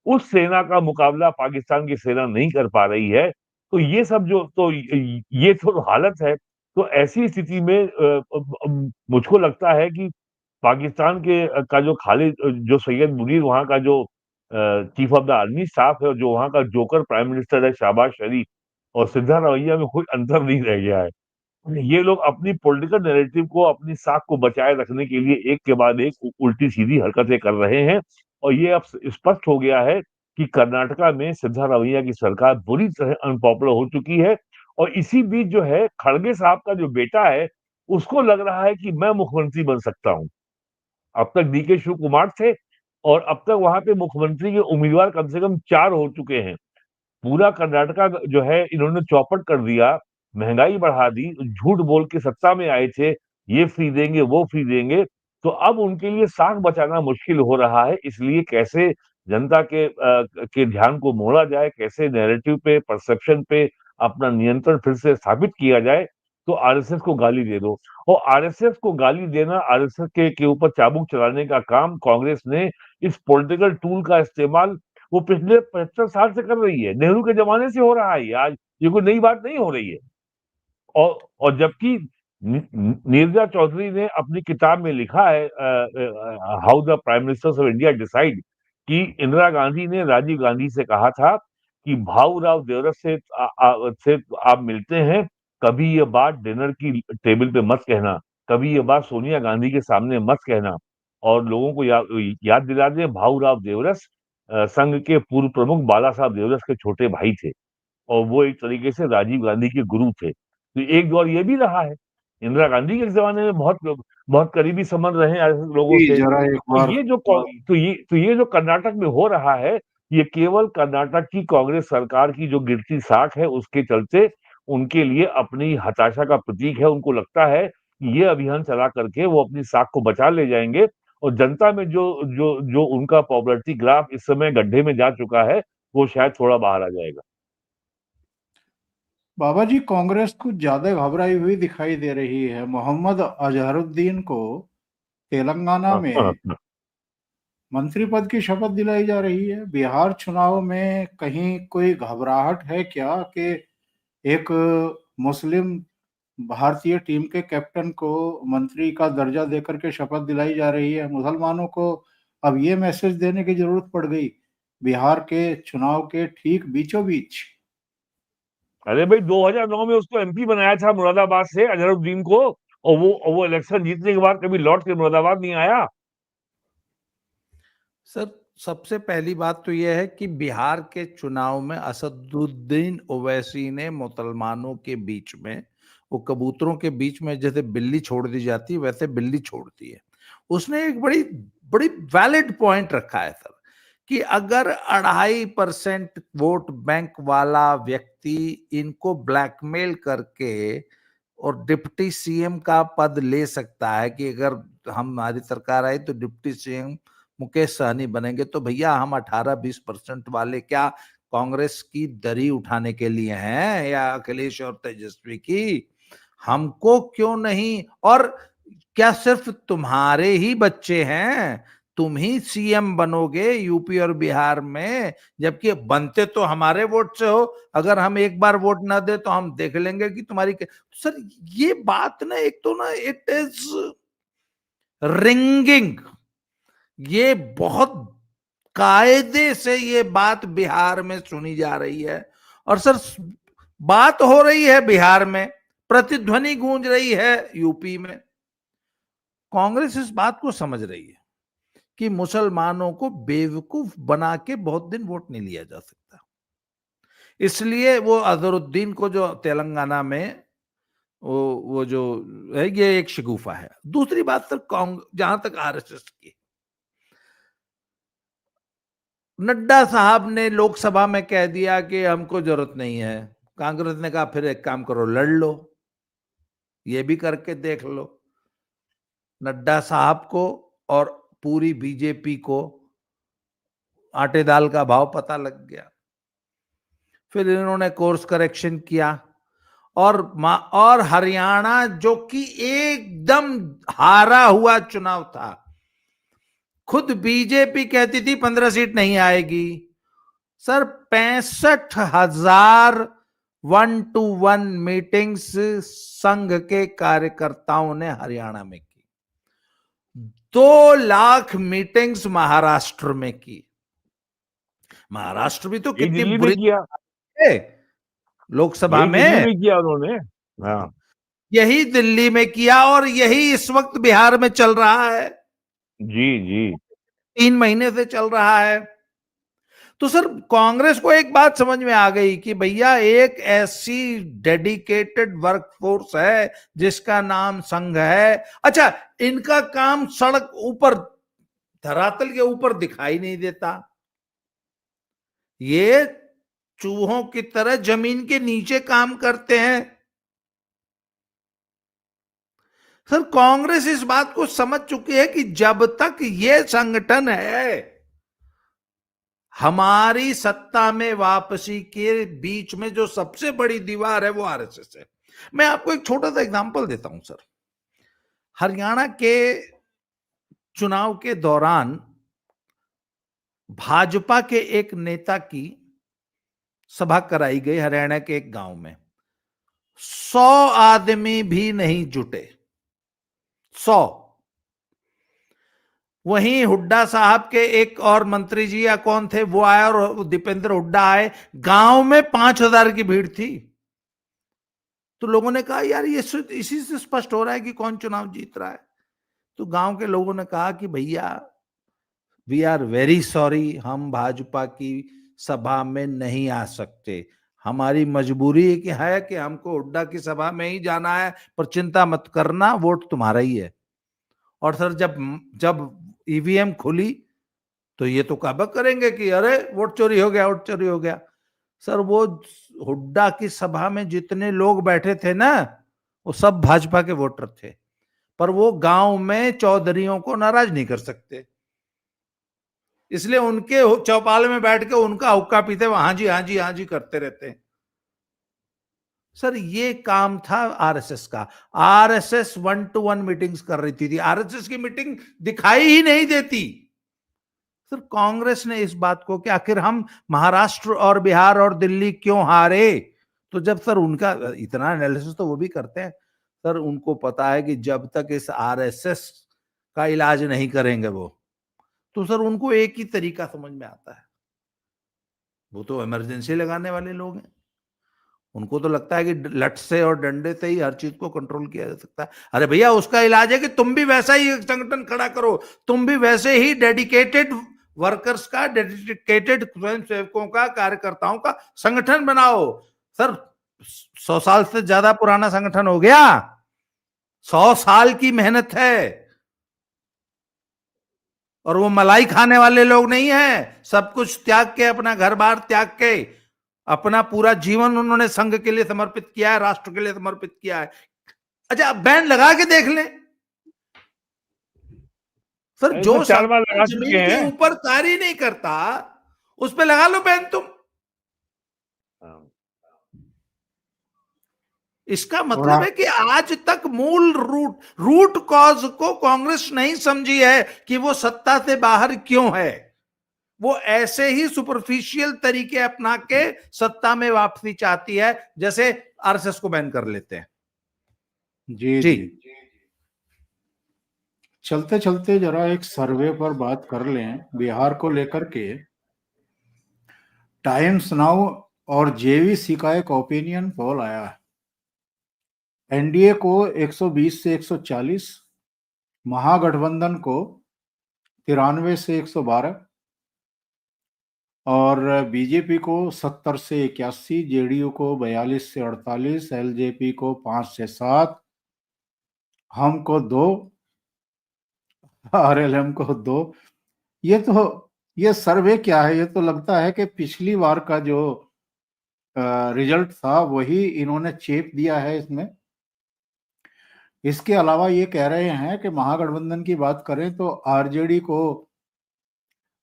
उस सेना का मुकाबला पाकिस्तान की सेना नहीं कर पा रही है। तो ये सब ये तो हालत है। तो ऐसी स्थिति में मुझको लगता है कि पाकिस्तान का जो खालिद, जो सैयद मुनीर वहाँ का जो chief of the army staff है, और जो वहाँ का जोकर प्राइम मिनिस्टर है शहबाज शरीफ, और सिद्धारमैया में कोई अंतर नहीं रह गया है। ये लोग अपनी पॉलिटिकल नैरेटिव को, अपनी साख को बचाए रखने के लिए एक के बाद एक उल्टी सीधी हरकतें कर रहे हैं। और ये अब स्पष्ट हो गया है कि कर्नाटका में सिद्धारमैया की सरकार बुरी तरह अनपॉपुलर हो चुकी है। और इसी बीच जो है खड़गे साहब का जो बेटा है, उसको लग रहा है कि मैं मुख्यमंत्री बन सकता हूँ। अब तक डीके शिव कुमार थे, और अब तक वहां पे मुख्यमंत्री के उम्मीदवार कम से कम 4 हो चुके हैं। पूरा कर्नाटका जो है इन्होंने चौपट कर दिया, महंगाई बढ़ा दी, झूठ बोल के सत्ता में आए थे, ये फ्री देंगे, वो फ्री देंगे। तो अब उनके लिए साख बचाना मुश्किल हो रहा है। इसलिए कैसे जनता के ध्यान को मोड़ा जाए, कैसे नैरेटिव पे, परसेप्शन पे अपना नियंत्रण फिर से स्थापित किया जाए। तो आरएसएस को गाली दे दो, और आरएसएस को गाली देना, आरएसएस के ऊपर चाबुक चलाने का काम कांग्रेस ने, इस पॉलिटिकल टूल का इस्तेमाल वो पिछले 75 साल से कर रही है। नेहरू के जमाने से हो रहा है, आज ये कोई नई बात नहीं हो रही है। और जबकि नीरजा चौधरी ने अपनी किताब में लिखा है, how the prime ministers of India decide, कि इंदिरा गांधी ने राजीव गांधी से कहा था कि भाऊ राव देवरस से आप मिलते हैं, कभी ये बात डिनर की टेबल पे मत कहना, कभी ये बात सोनिया गांधी के सामने मत कहना। और लोगों को याद दिला दें, भाऊ राव देवरस संघ के पूर्व प्रमुख बाला साहब देवरस के छोटे भाई थे, और वो एक तरीके से राजीव गांधी के गुरु थे। तो एक दौर ये भी रहा है, इंदिरा गांधी के जमाने में बहुत बहुत करीबी संबंध रहे ऐसे लोगों जी से। जरा एक तो बार ये जो कर्नाटक में हो रहा है, ये केवल कर्नाटक की कांग्रेस सरकार की जो गिरती साख है उसके चलते उनके लिए अपनी हताशा का प्रतीक है। उनको लगता है कि ये अभियान चला करके वो अपनी साख को बचा ले जाएंगे, और जनता में जो जो जो उनका पॉपुलैरिटी ग्राफ इस समय गड्ढे में जा चुका है, वो शायद थोड़ा बाहर आ जाएगा। बाबा जी, कांग्रेस कुछ ज्यादा घबराई हुई दिखाई दे रही है। मोहम्मद अजहरुद्दीन को तेलंगाना में मंत्री पद की शपथ दिलाई जा रही है। बिहार चुनाव में कहीं कोई घबराहट है क्या कि एक मुस्लिम भारतीय टीम के कैप्टन को मंत्री का दर्जा देकर के शपथ दिलाई जा रही है? मुसलमानों को अब ये मैसेज देने की जरूरत पड़ गई बिहार के चुनाव के ठीक बीचों बीच। अरे भाई, 2009 में उसको एमपी बनाया था मुरादाबाद से, अजहरुद्दीन को, और वो इलेक्शन जीतने के बाद कभी लौट के मुरादाबाद नहीं आया। सर, सबसे पहली बात तो यह है कि बिहार के चुनाव में असदुद्दीन ओवैसी ने मुसलमानों के बीच में वो कबूतरों के बीच में जैसे बिल्ली छोड़ दी जाती है वैसे बिल्ली छोड़ती है। उसने एक बड़ी बड़ी वैलिड पॉइंट रखा है सर, कि अगर 2.5% वोट बैंक वाला व्यक्ति इनको ब्लैकमेल करके और डिप्टी सीएम का पद ले सकता है, कि अगर हमारी सरकार आई तो डिप्टी सीएम मुकेश सहनी बनेंगे, तो भैया हम 18-20% वाले क्या कांग्रेस की दरी उठाने के लिए हैं या अखिलेश और तेजस्वी की? हमको क्यों नहीं? और क्या सिर्फ तुम्हारे ही बच्चे हैं? तुम ही सीएम बनोगे यूपी और बिहार में, जबकि बनते तो हमारे वोट से हो। अगर हम एक बार वोट ना दे तो हम देख लेंगे कि तुम्हारी सर ये बात ना, एक तो ना इट इज रिंगिंग, ये बहुत कायदे से ये बात बिहार में सुनी जा रही है। और सर बात हो रही है बिहार में, प्रतिध्वनि गूंज रही है यूपी में। कांग्रेस इस बात को समझ रही है कि मुसलमानों को बेवकूफ बना के बहुत दिन वोट नहीं लिया जा सकता, इसलिए वो अजहरुद्दीन को जो तेलंगाना में वो जो है, ये एक शगुफा है। दूसरी बात सर, जहां तक आरएसएस की, नड्डा साहब ने लोकसभा में कह दिया कि हमको जरूरत नहीं है। कांग्रेस ने कहा फिर एक काम करो, लड़ लो, ये भी करके देख लो। नड्डा साहब को और पूरी बीजेपी को आटे दाल का भाव पता लग गया। फिर इन्होंने कोर्स करेक्शन किया और हरियाणा जो कि एकदम हारा हुआ चुनाव था, खुद बीजेपी कहती थी 15 सीट नहीं आएगी। सर 65,000 1-to-1 मीटिंग्स संघ के कार्यकर्ताओं ने हरियाणा में की, 2 लाख मीटिंग्स महाराष्ट्र में की। महाराष्ट्र भी तो कितनी दिल्ली बुरी में किया, लोकसभा में, दिल्ली में किया उन्होंने। हाँ यही दिल्ली में किया और यही इस वक्त बिहार में चल रहा है। जी जी 3 महीने से चल रहा है। तो सर कांग्रेस को एक बात समझ में आ गई कि भैया एक ऐसी डेडिकेटेड वर्कफोर्स है जिसका नाम संघ है। अच्छा, इनका काम सड़क ऊपर, धरातल के ऊपर दिखाई नहीं देता, ये चूहों की तरह जमीन के नीचे काम करते हैं। सर कांग्रेस इस बात को समझ चुकी है कि जब तक ये संगठन है, हमारी सत्ता में वापसी के बीच में जो सबसे बड़ी दीवार है वो आरएसएस है। मैं आपको एक छोटा सा एग्जांपल देता हूं सर। हरियाणा के चुनाव के दौरान भाजपा के एक नेता की सभा कराई गई हरियाणा के एक गांव में। 100 आदमी भी नहीं जुटे, 100। वहीं हुड्डा साहब के एक और मंत्री जी या कौन थे वो आए और दीपेंद्र हुड्डा आए, गांव में 5,000 की भीड़ थी। तो लोगों ने कहा यार ये इसी से स्पष्ट हो रहा है कि कौन चुनाव जीत रहा है। तो गांव के लोगों ने कहा कि भैया वी आर वेरी सॉरी, हम भाजपा की सभा में नहीं आ सकते, हमारी मजबूरी है कि हमको हुड्डा की सभा में ही जाना है, पर चिंता मत करना, वोट तुम्हारा ही है। और सर जब ईवीएम खुली तो ये तो काबा करेंगे कि अरे वोट चोरी हो गया, वोट चोरी हो गया। सर वो हुड्डा की सभा में जितने लोग बैठे थे ना, वो सब भाजपा के वोटर थे, पर वो गांव में चौधरियों को नाराज नहीं कर सकते, इसलिए उनके चौपाल में बैठ के उनका हुक्का पीते, हाँ जी हाँ जी हाँ जी करते रहते हैं। सर ये काम था आरएसएस का। आरएसएस 1-to-1 मीटिंग्स कर रही थी, आरएसएस की मीटिंग दिखाई ही नहीं देती। सर कांग्रेस ने इस बात को कि आखिर हम महाराष्ट्र और बिहार और दिल्ली क्यों हारे, तो जब सर उनका इतना एनालिसिस तो वो भी करते हैं सर, उनको पता है कि जब तक इस आरएसएस का इलाज नहीं करेंगे वो, तो सर उनको एक ही तरीका समझ में आता है, वो तो इमरजेंसी लगाने वाले लोग हैं। उनको तो लगता है कि लठ से और डंडे से ही हर चीज को कंट्रोल किया जा सकता है। अरे भैया उसका इलाज है कि तुम भी वैसा ही एक संगठन खड़ा करो, तुम भी वैसे ही डेडिकेटेड वर्कर्स का, डेडिकेटेड स्वयं सेवकों का, कार्यकर्ताओं का संगठन बनाओ। सर 100 साल से ज्यादा पुराना संगठन हो गया। 100 साल की मेहनत है, और वो मलाई खाने वाले लोग नहीं है। सब कुछ त्याग के, अपना घर बार त्याग के, अपना पूरा जीवन उन्होंने संघ के लिए समर्पित किया है, राष्ट्र के लिए समर्पित किया है। अच्छा, बैन लगा के देख लें सर, अरे जो तो 4 बार लगा चुके जमीन के हैं। ऊपर कार्य नहीं करता उस पे लगा लो बैन तुम। इसका मतलब है कि आज तक मूल रूट कॉज को कांग्रेस नहीं समझी है कि वो सत्ता से बाहर क्यों है। वो ऐसे ही सुपरफिशियल तरीके अपना के सत्ता में वापसी चाहती है, जैसे आरएसएस को बैन कर लेते हैं। जी जी। जी। चलते चलते जरा एक सर्वे पर बात कर लें बिहार को लेकर के। टाइम्स नाउ और जेवीसी का एक ओपिनियन पोल आया है। एनडीए को 120 से 140, महागठबंधन को 93 से 112, और बीजेपी को 70 से 81, जेडीयू को 42 से 48, एलजेपी को 5 से 7, हमको 2, आरएलएम को 2। ये सर्वे क्या है? ये तो लगता है कि पिछली बार का जो रिजल्ट था वही इन्होंने चेप दिया है इसमें। इसके अलावा ये कह रहे हैं कि महागठबंधन की बात करें तो आरजेडी को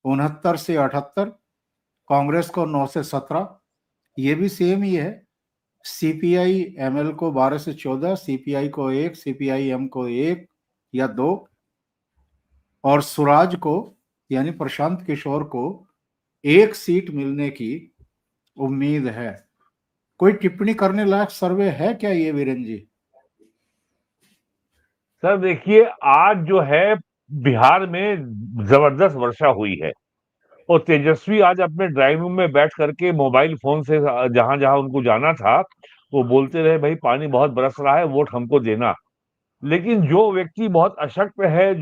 69 से 78, कांग्रेस को 9 से 17, ये भी सेम ही है। सीपीआई एमएल को 12 से 14, सीपीआई को 1, सीपीआई एम को 1 या 2, और स्वराज को यानी प्रशांत किशोर को 1 सीट मिलने की उम्मीद है। कोई टिप्पणी करने लायक सर्वे है क्या ये, वीरेंद्र जी? सर देखिए, आज जो है बिहार में जबरदस्त वर्षा हुई है, और तेजस्वी आज अपने ड्राइंग रूम में बैठ करके मोबाइल फोन से जहां जहां उनको जाना था वो बोलते रहे, भाई पानी बहुत बरस रहा है, वोट हमको देना। लेकिन जो व्यक्ति बहुत अशक्त है,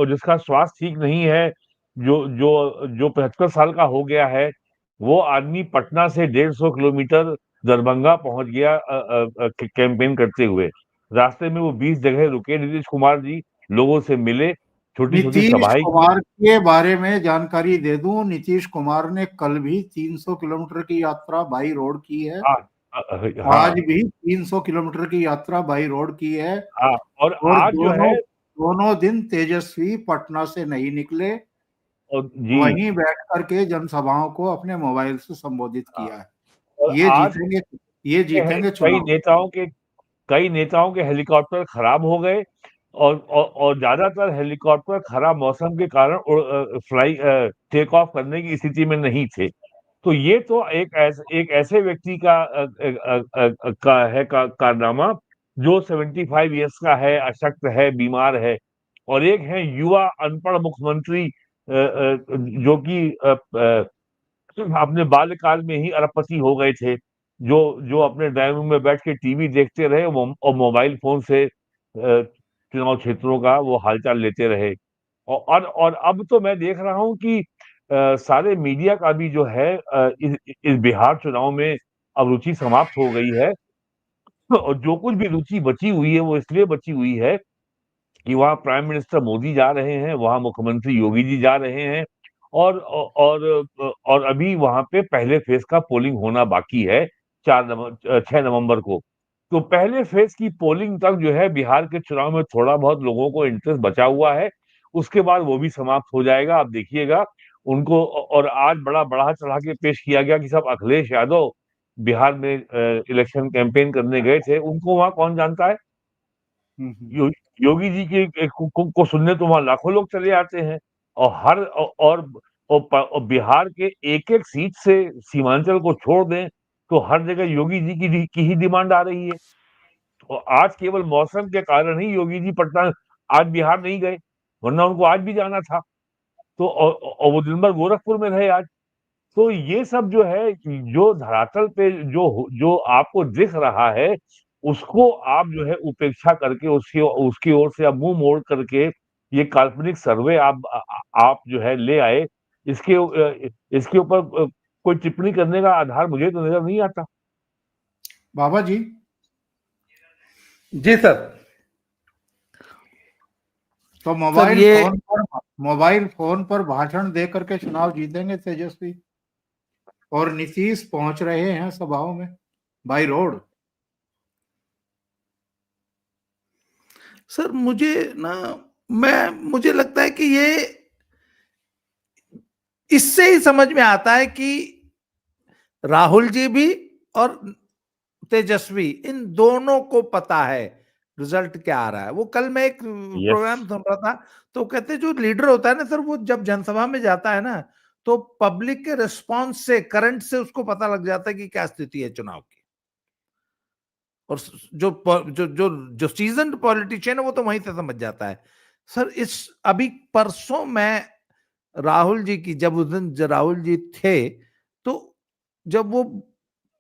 जिसका स्वास्थ्य ठीक नहीं है, जो जो जो 75 साल का हो गया है, वो आदमी पटना से 150 किलोमीटर दरभंगा पहुंच गया कैंपेन करते हुए। रास्ते में वो 20 जगह रुके, नीतीश कुमार जी लोगों से मिले, छोटी छोटी नीतीश सभाएं की। कुमार के बारे में जानकारी दे दूं, नीतीश कुमार ने कल भी 300 किलोमीटर की यात्रा बाई रोड की है। हाँ, आज हाँ, भी 300 किलोमीटर की यात्रा बाई रोड की है। हाँ। और और आज जो दोनों है, दोनों दिन तेजस्वी पटना से नहीं निकले, और जी, वहीं बैठ करके जनसभाओं को अपने मोबाइल से संबोधित हाँ, किया है। और ये आज जीतेंगे, ये जीतेंगे कई चुनाव। नेताओं के कई नेताओं के हेलीकॉप्टर खराब हो गए, और ज्यादातर हेलीकॉप्टर खराब मौसम के कारण टेक ऑफ करने की स्थिति में नहीं थे। तो ये तो एक ऐसे व्यक्ति का कारनामा जो 75 ईयर्स का है, अशक्त है, बीमार है। और एक है युवा अनपढ़ मुख्यमंत्री, जो कि अपने बाल्यकाल में ही अरबपति हो गए थे, जो जो अपने ड्राइंग रूम में बैठ के टीवी देखते रहे, और मोबाइल फोन से चुनाव क्षेत्रों का वो हालचाल लेते रहे। और अब तो मैं देख रहा हूँ कि सारे मीडिया का भी जो है इस बिहार चुनाव में अब रुचि समाप्त हो गई है। और जो कुछ भी रुचि बची हुई है वो इसलिए बची हुई है कि वहाँ प्राइम मिनिस्टर मोदी जा रहे हैं, वहाँ मुख्यमंत्री योगी जी जा रहे हैं, और अभी वहाँ पे पहले फेज का पोलिंग होना बाकी है, 6 नवंबर को। तो पहले फेज की पोलिंग तक जो है बिहार के चुनाव में थोड़ा बहुत लोगों को इंटरेस्ट बचा हुआ है। उसके बाद वो भी समाप्त हो जाएगा, आप देखिएगा उनको। और आज बड़ा बढ़ा चढ़ा के पेश किया गया कि सब अखिलेश यादव बिहार में इलेक्शन कैंपेन करने गए थे, उनको वहां कौन जानता है। यो, योगी जी के को सुनने तो वहां लाखों लोग चले आते हैं। और हर और बिहार के एक एक सीट से सीमांचल को छोड़ दें तो हर जगह योगी जी की ही डिमांड आ रही है। और आज केवल मौसम के कारण ही योगी जी पटना आज बिहार नहीं गए, वरना उनको आज भी जाना था। तो और वो दिन भर गोरखपुर में रहे आज। तो ये सब जो है, जो धरातल पे जो जो आपको दिख रहा है, उसको आप जो है उपेक्षा करके उसकी उसकी ओर से आप मुंह मोड़ करके ये काल्पनिक सर्वे आप जो है ले आए। इसके इसके ऊपर कोई टिप्पणी करने का आधार मुझे तो नजर नहीं आता। बाबा जी, जी सर। तो सर ये मोबाइल फोन पर भाषण दे करके चुनाव जीतेंगे तेजस्वी, और नीतीश पहुंच रहे हैं सभाओं में बाई रोड। सर मुझे ना, मुझे लगता है कि ये इससे ही समझ में आता है कि राहुल जी भी और तेजस्वी, इन दोनों को पता है रिजल्ट क्या आ रहा है। वो कल मैं एक यस। प्रोग्राम सुन रहा था, तो कहते जो लीडर होता है ना सर, वो जब जनसभा में जाता है ना, तो पब्लिक के रिस्पांस से, करंट से उसको पता लग जाता है कि क्या स्थिति है चुनाव की। और जो सीजन्ड पॉलिटिशियन है वो तो वहीं से समझ जाता है। सर अभी परसों मैं राहुल जी की, जब उस दिन राहुल जी थे, तो जब वो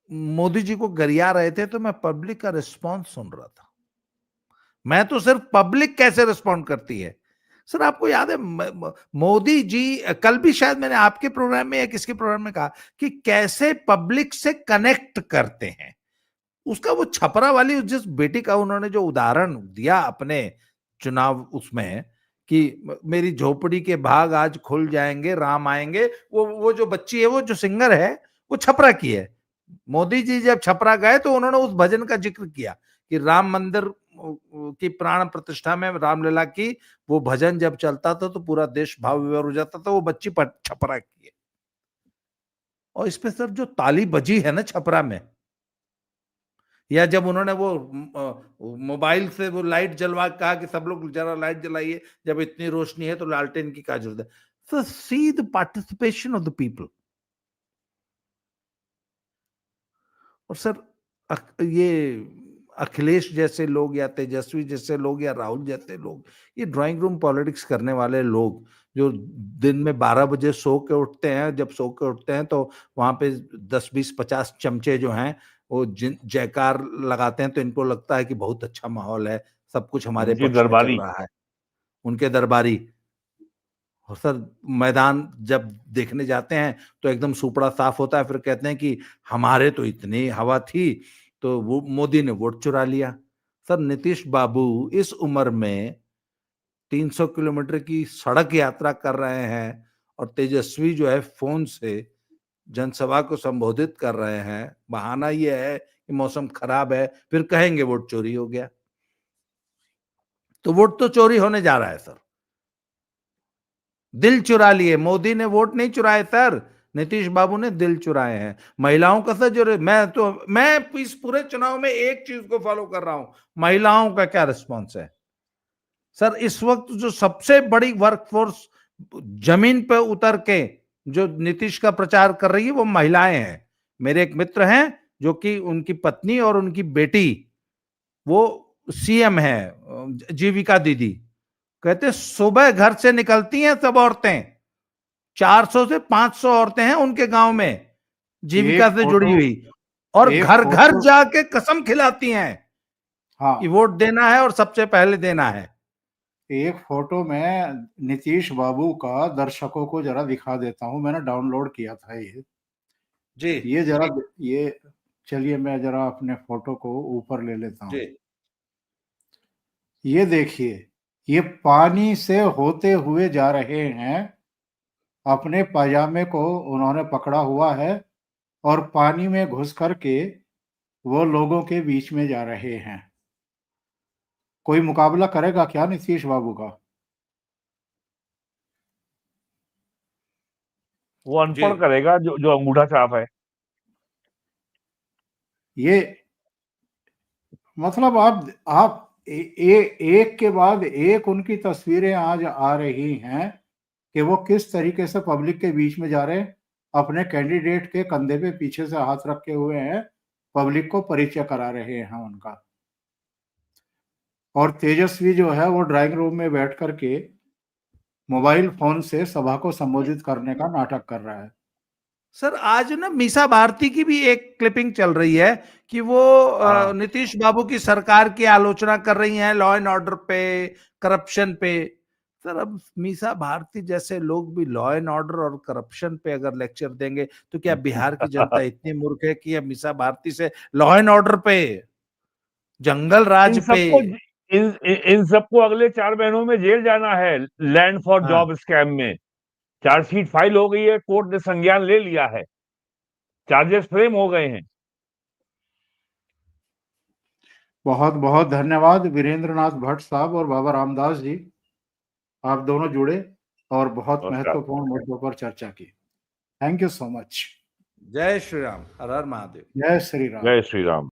मोदी जी को गरिया रहे थे, तो मैं पब्लिक का रिस्पांस सुन रहा था। मैं तो सिर्फ पब्लिक कैसे रिस्पॉन्ड करती है। सर आपको याद है मोदी जी, कल भी शायद मैंने आपके प्रोग्राम में या किसके प्रोग्राम में कहा कि कैसे पब्लिक से कनेक्ट करते हैं। उसका वो छपरा वाली जिस बेटी का उन्होंने जो उदाहरण दिया अपने चुनाव उसमें, कि मेरी झोपड़ी के भाग आज खुल जाएंगे, राम आएंगे, वो जो बच्ची है, वो जो सिंगर है, वो छपरा की है। मोदी जी जब छपरा गए तो उन्होंने उस भजन का जिक्र किया कि राम मंदिर की प्राण प्रतिष्ठा में रामलला की वो भजन जब चलता था तो पूरा देश भाव विभोर हो जाता था। वो बच्ची छपरा की है। और इस पे सर जो ताली बजी है ना छपरा में, या जब उन्होंने वो मोबाइल से वो लाइट जलवा कहा कि सब लोग जरा लाइट जलाइए, जब इतनी रोशनी है तो लालटेन की क्या जरूरत है। So see the participation of the people. और सर ये अखिलेश जैसे लोग या तेजस्वी जैसे लोग या राहुल जैसे लोग, ये ड्राइंग रूम पॉलिटिक्स करने वाले लोग, जो दिन में 12 बजे सो के उठते हैं, जब सो के उठते हैं तो वहां पे 10 20 50 चमचे जो हैं वो जयकार लगाते हैं, तो इनको लगता है कि बहुत अच्छा माहौल है, सब कुछ हमारे उनकी पक्ष में चल दरबारी। रहा है। उनके दरबारी। और सर मैदान जब देखने जाते हैं तो एकदम सुपड़ा साफ होता है, फिर कहते हैं कि हमारे तो इतनी हवा थी तो वो मोदी ने वोट चुरा लिया। सर नीतीश बाबू इस उम्र में 300 किलोमीटर की सड़क यात्रा कर रहे हैं, और तेजस्वी जो है फोन से जनसभा को संबोधित कर रहे हैं। बहाना ये है कि मौसम खराब है, फिर कहेंगे वोट चोरी हो गया। तो वोट तो चोरी होने जा रहा है सर। दिल चुरा लिए। मोदी ने वोट नहीं चुराए सर, नीतीश बाबू ने दिल चुराए हैं। महिलाओं का सर जो, मैं इस पूरे चुनाव में एक चीज को फॉलो कर रहा हूं, महिलाओं का क्या रिस्पॉन्स है। सर इस वक्त जो सबसे बड़ी वर्कफोर्स जमीन पे उतर के जो नीतीश का प्रचार कर रही है वो महिलाएं हैं। मेरे एक मित्र हैं जो कि उनकी पत्नी और उनकी बेटी वो सीएम है, जीविका दीदी। कहते सुबह घर से निकलती हैं सब औरतें, 400 से 500 औरतें हैं उनके गांव में जीविका एक से जुड़ी फोटो हुई, और एक घर घर फोटो जाके कसम खिलाती हैं कि हाँ, वोट देना है और सबसे पहले देना है। एक फोटो मैं नीतीश बाबू का दर्शकों को जरा दिखा देता हूं, मैंने डाउनलोड किया था ये। जी ये जरा ये चलिए मैं जरा अपने फोटो को ऊपर ले लेता हूं। जी ये देखिए, ये पानी से होते हुए जा रहे हैं, अपने पाजामे को उन्होंने पकड़ा हुआ है और पानी में घुस करके वो लोगों के बीच में जा रहे हैं। कोई मुकाबला करेगा क्या नीतीश बाबू का? वो जी अनपढ़ करेगा जो जो अंगूठा छाप है। ये मतलब आप एक के बाद एक उनकी तस्वीरें आज आ रही हैं कि वो किस तरीके से पब्लिक के बीच में जा रहे हैं, अपने कैंडिडेट के कंधे पे पीछे से हाथ रखे हुए हैं, पब्लिक को परिचय करा रहे हैं उनका। और तेजस्वी जो है वो ड्राइंग रूम में बैठ करके मोबाइल फोन से सभा को संबोधित करने का नाटक कर रहा है। सर आज ना मीसा भारती की भी एक क्लिपिंग चल रही है कि वो हाँ। नीतीश बाबू की सरकार की आलोचना कर रही हैं, लॉ एंड ऑर्डर पे, करप्शन पे। सर अब मीसा भारती जैसे लोग भी लॉ एंड ऑर्डर और करप्शन पे अगर लेक्चर देंगे तो क्या बिहार की जनता इतनी मूर्ख है कि मीसा भारती से लॉ एंड ऑर्डर पे, जंगल राज इन पे? सबको इन सबको अगले 4 महीनों में जेल जाना है, लैंड फॉर हाँ, जॉब स्कैम में। चार्जशीट फाइल हो गई है, कोर्ट ने संज्ञान ले लिया है, चार्जेस फ्रेम हो गए हैं। बहुत बहुत धन्यवाद वीरेंद्र नाथ भट्ट साहब और बाबा रामदास जी, आप दोनों जुड़े और बहुत नमस्कार। महत्वपूर्ण मुद्दों पर चर्चा की। Thank you so much. जय श्री राम, हर हर महादेव। जय श्री राम। जय श्री राम।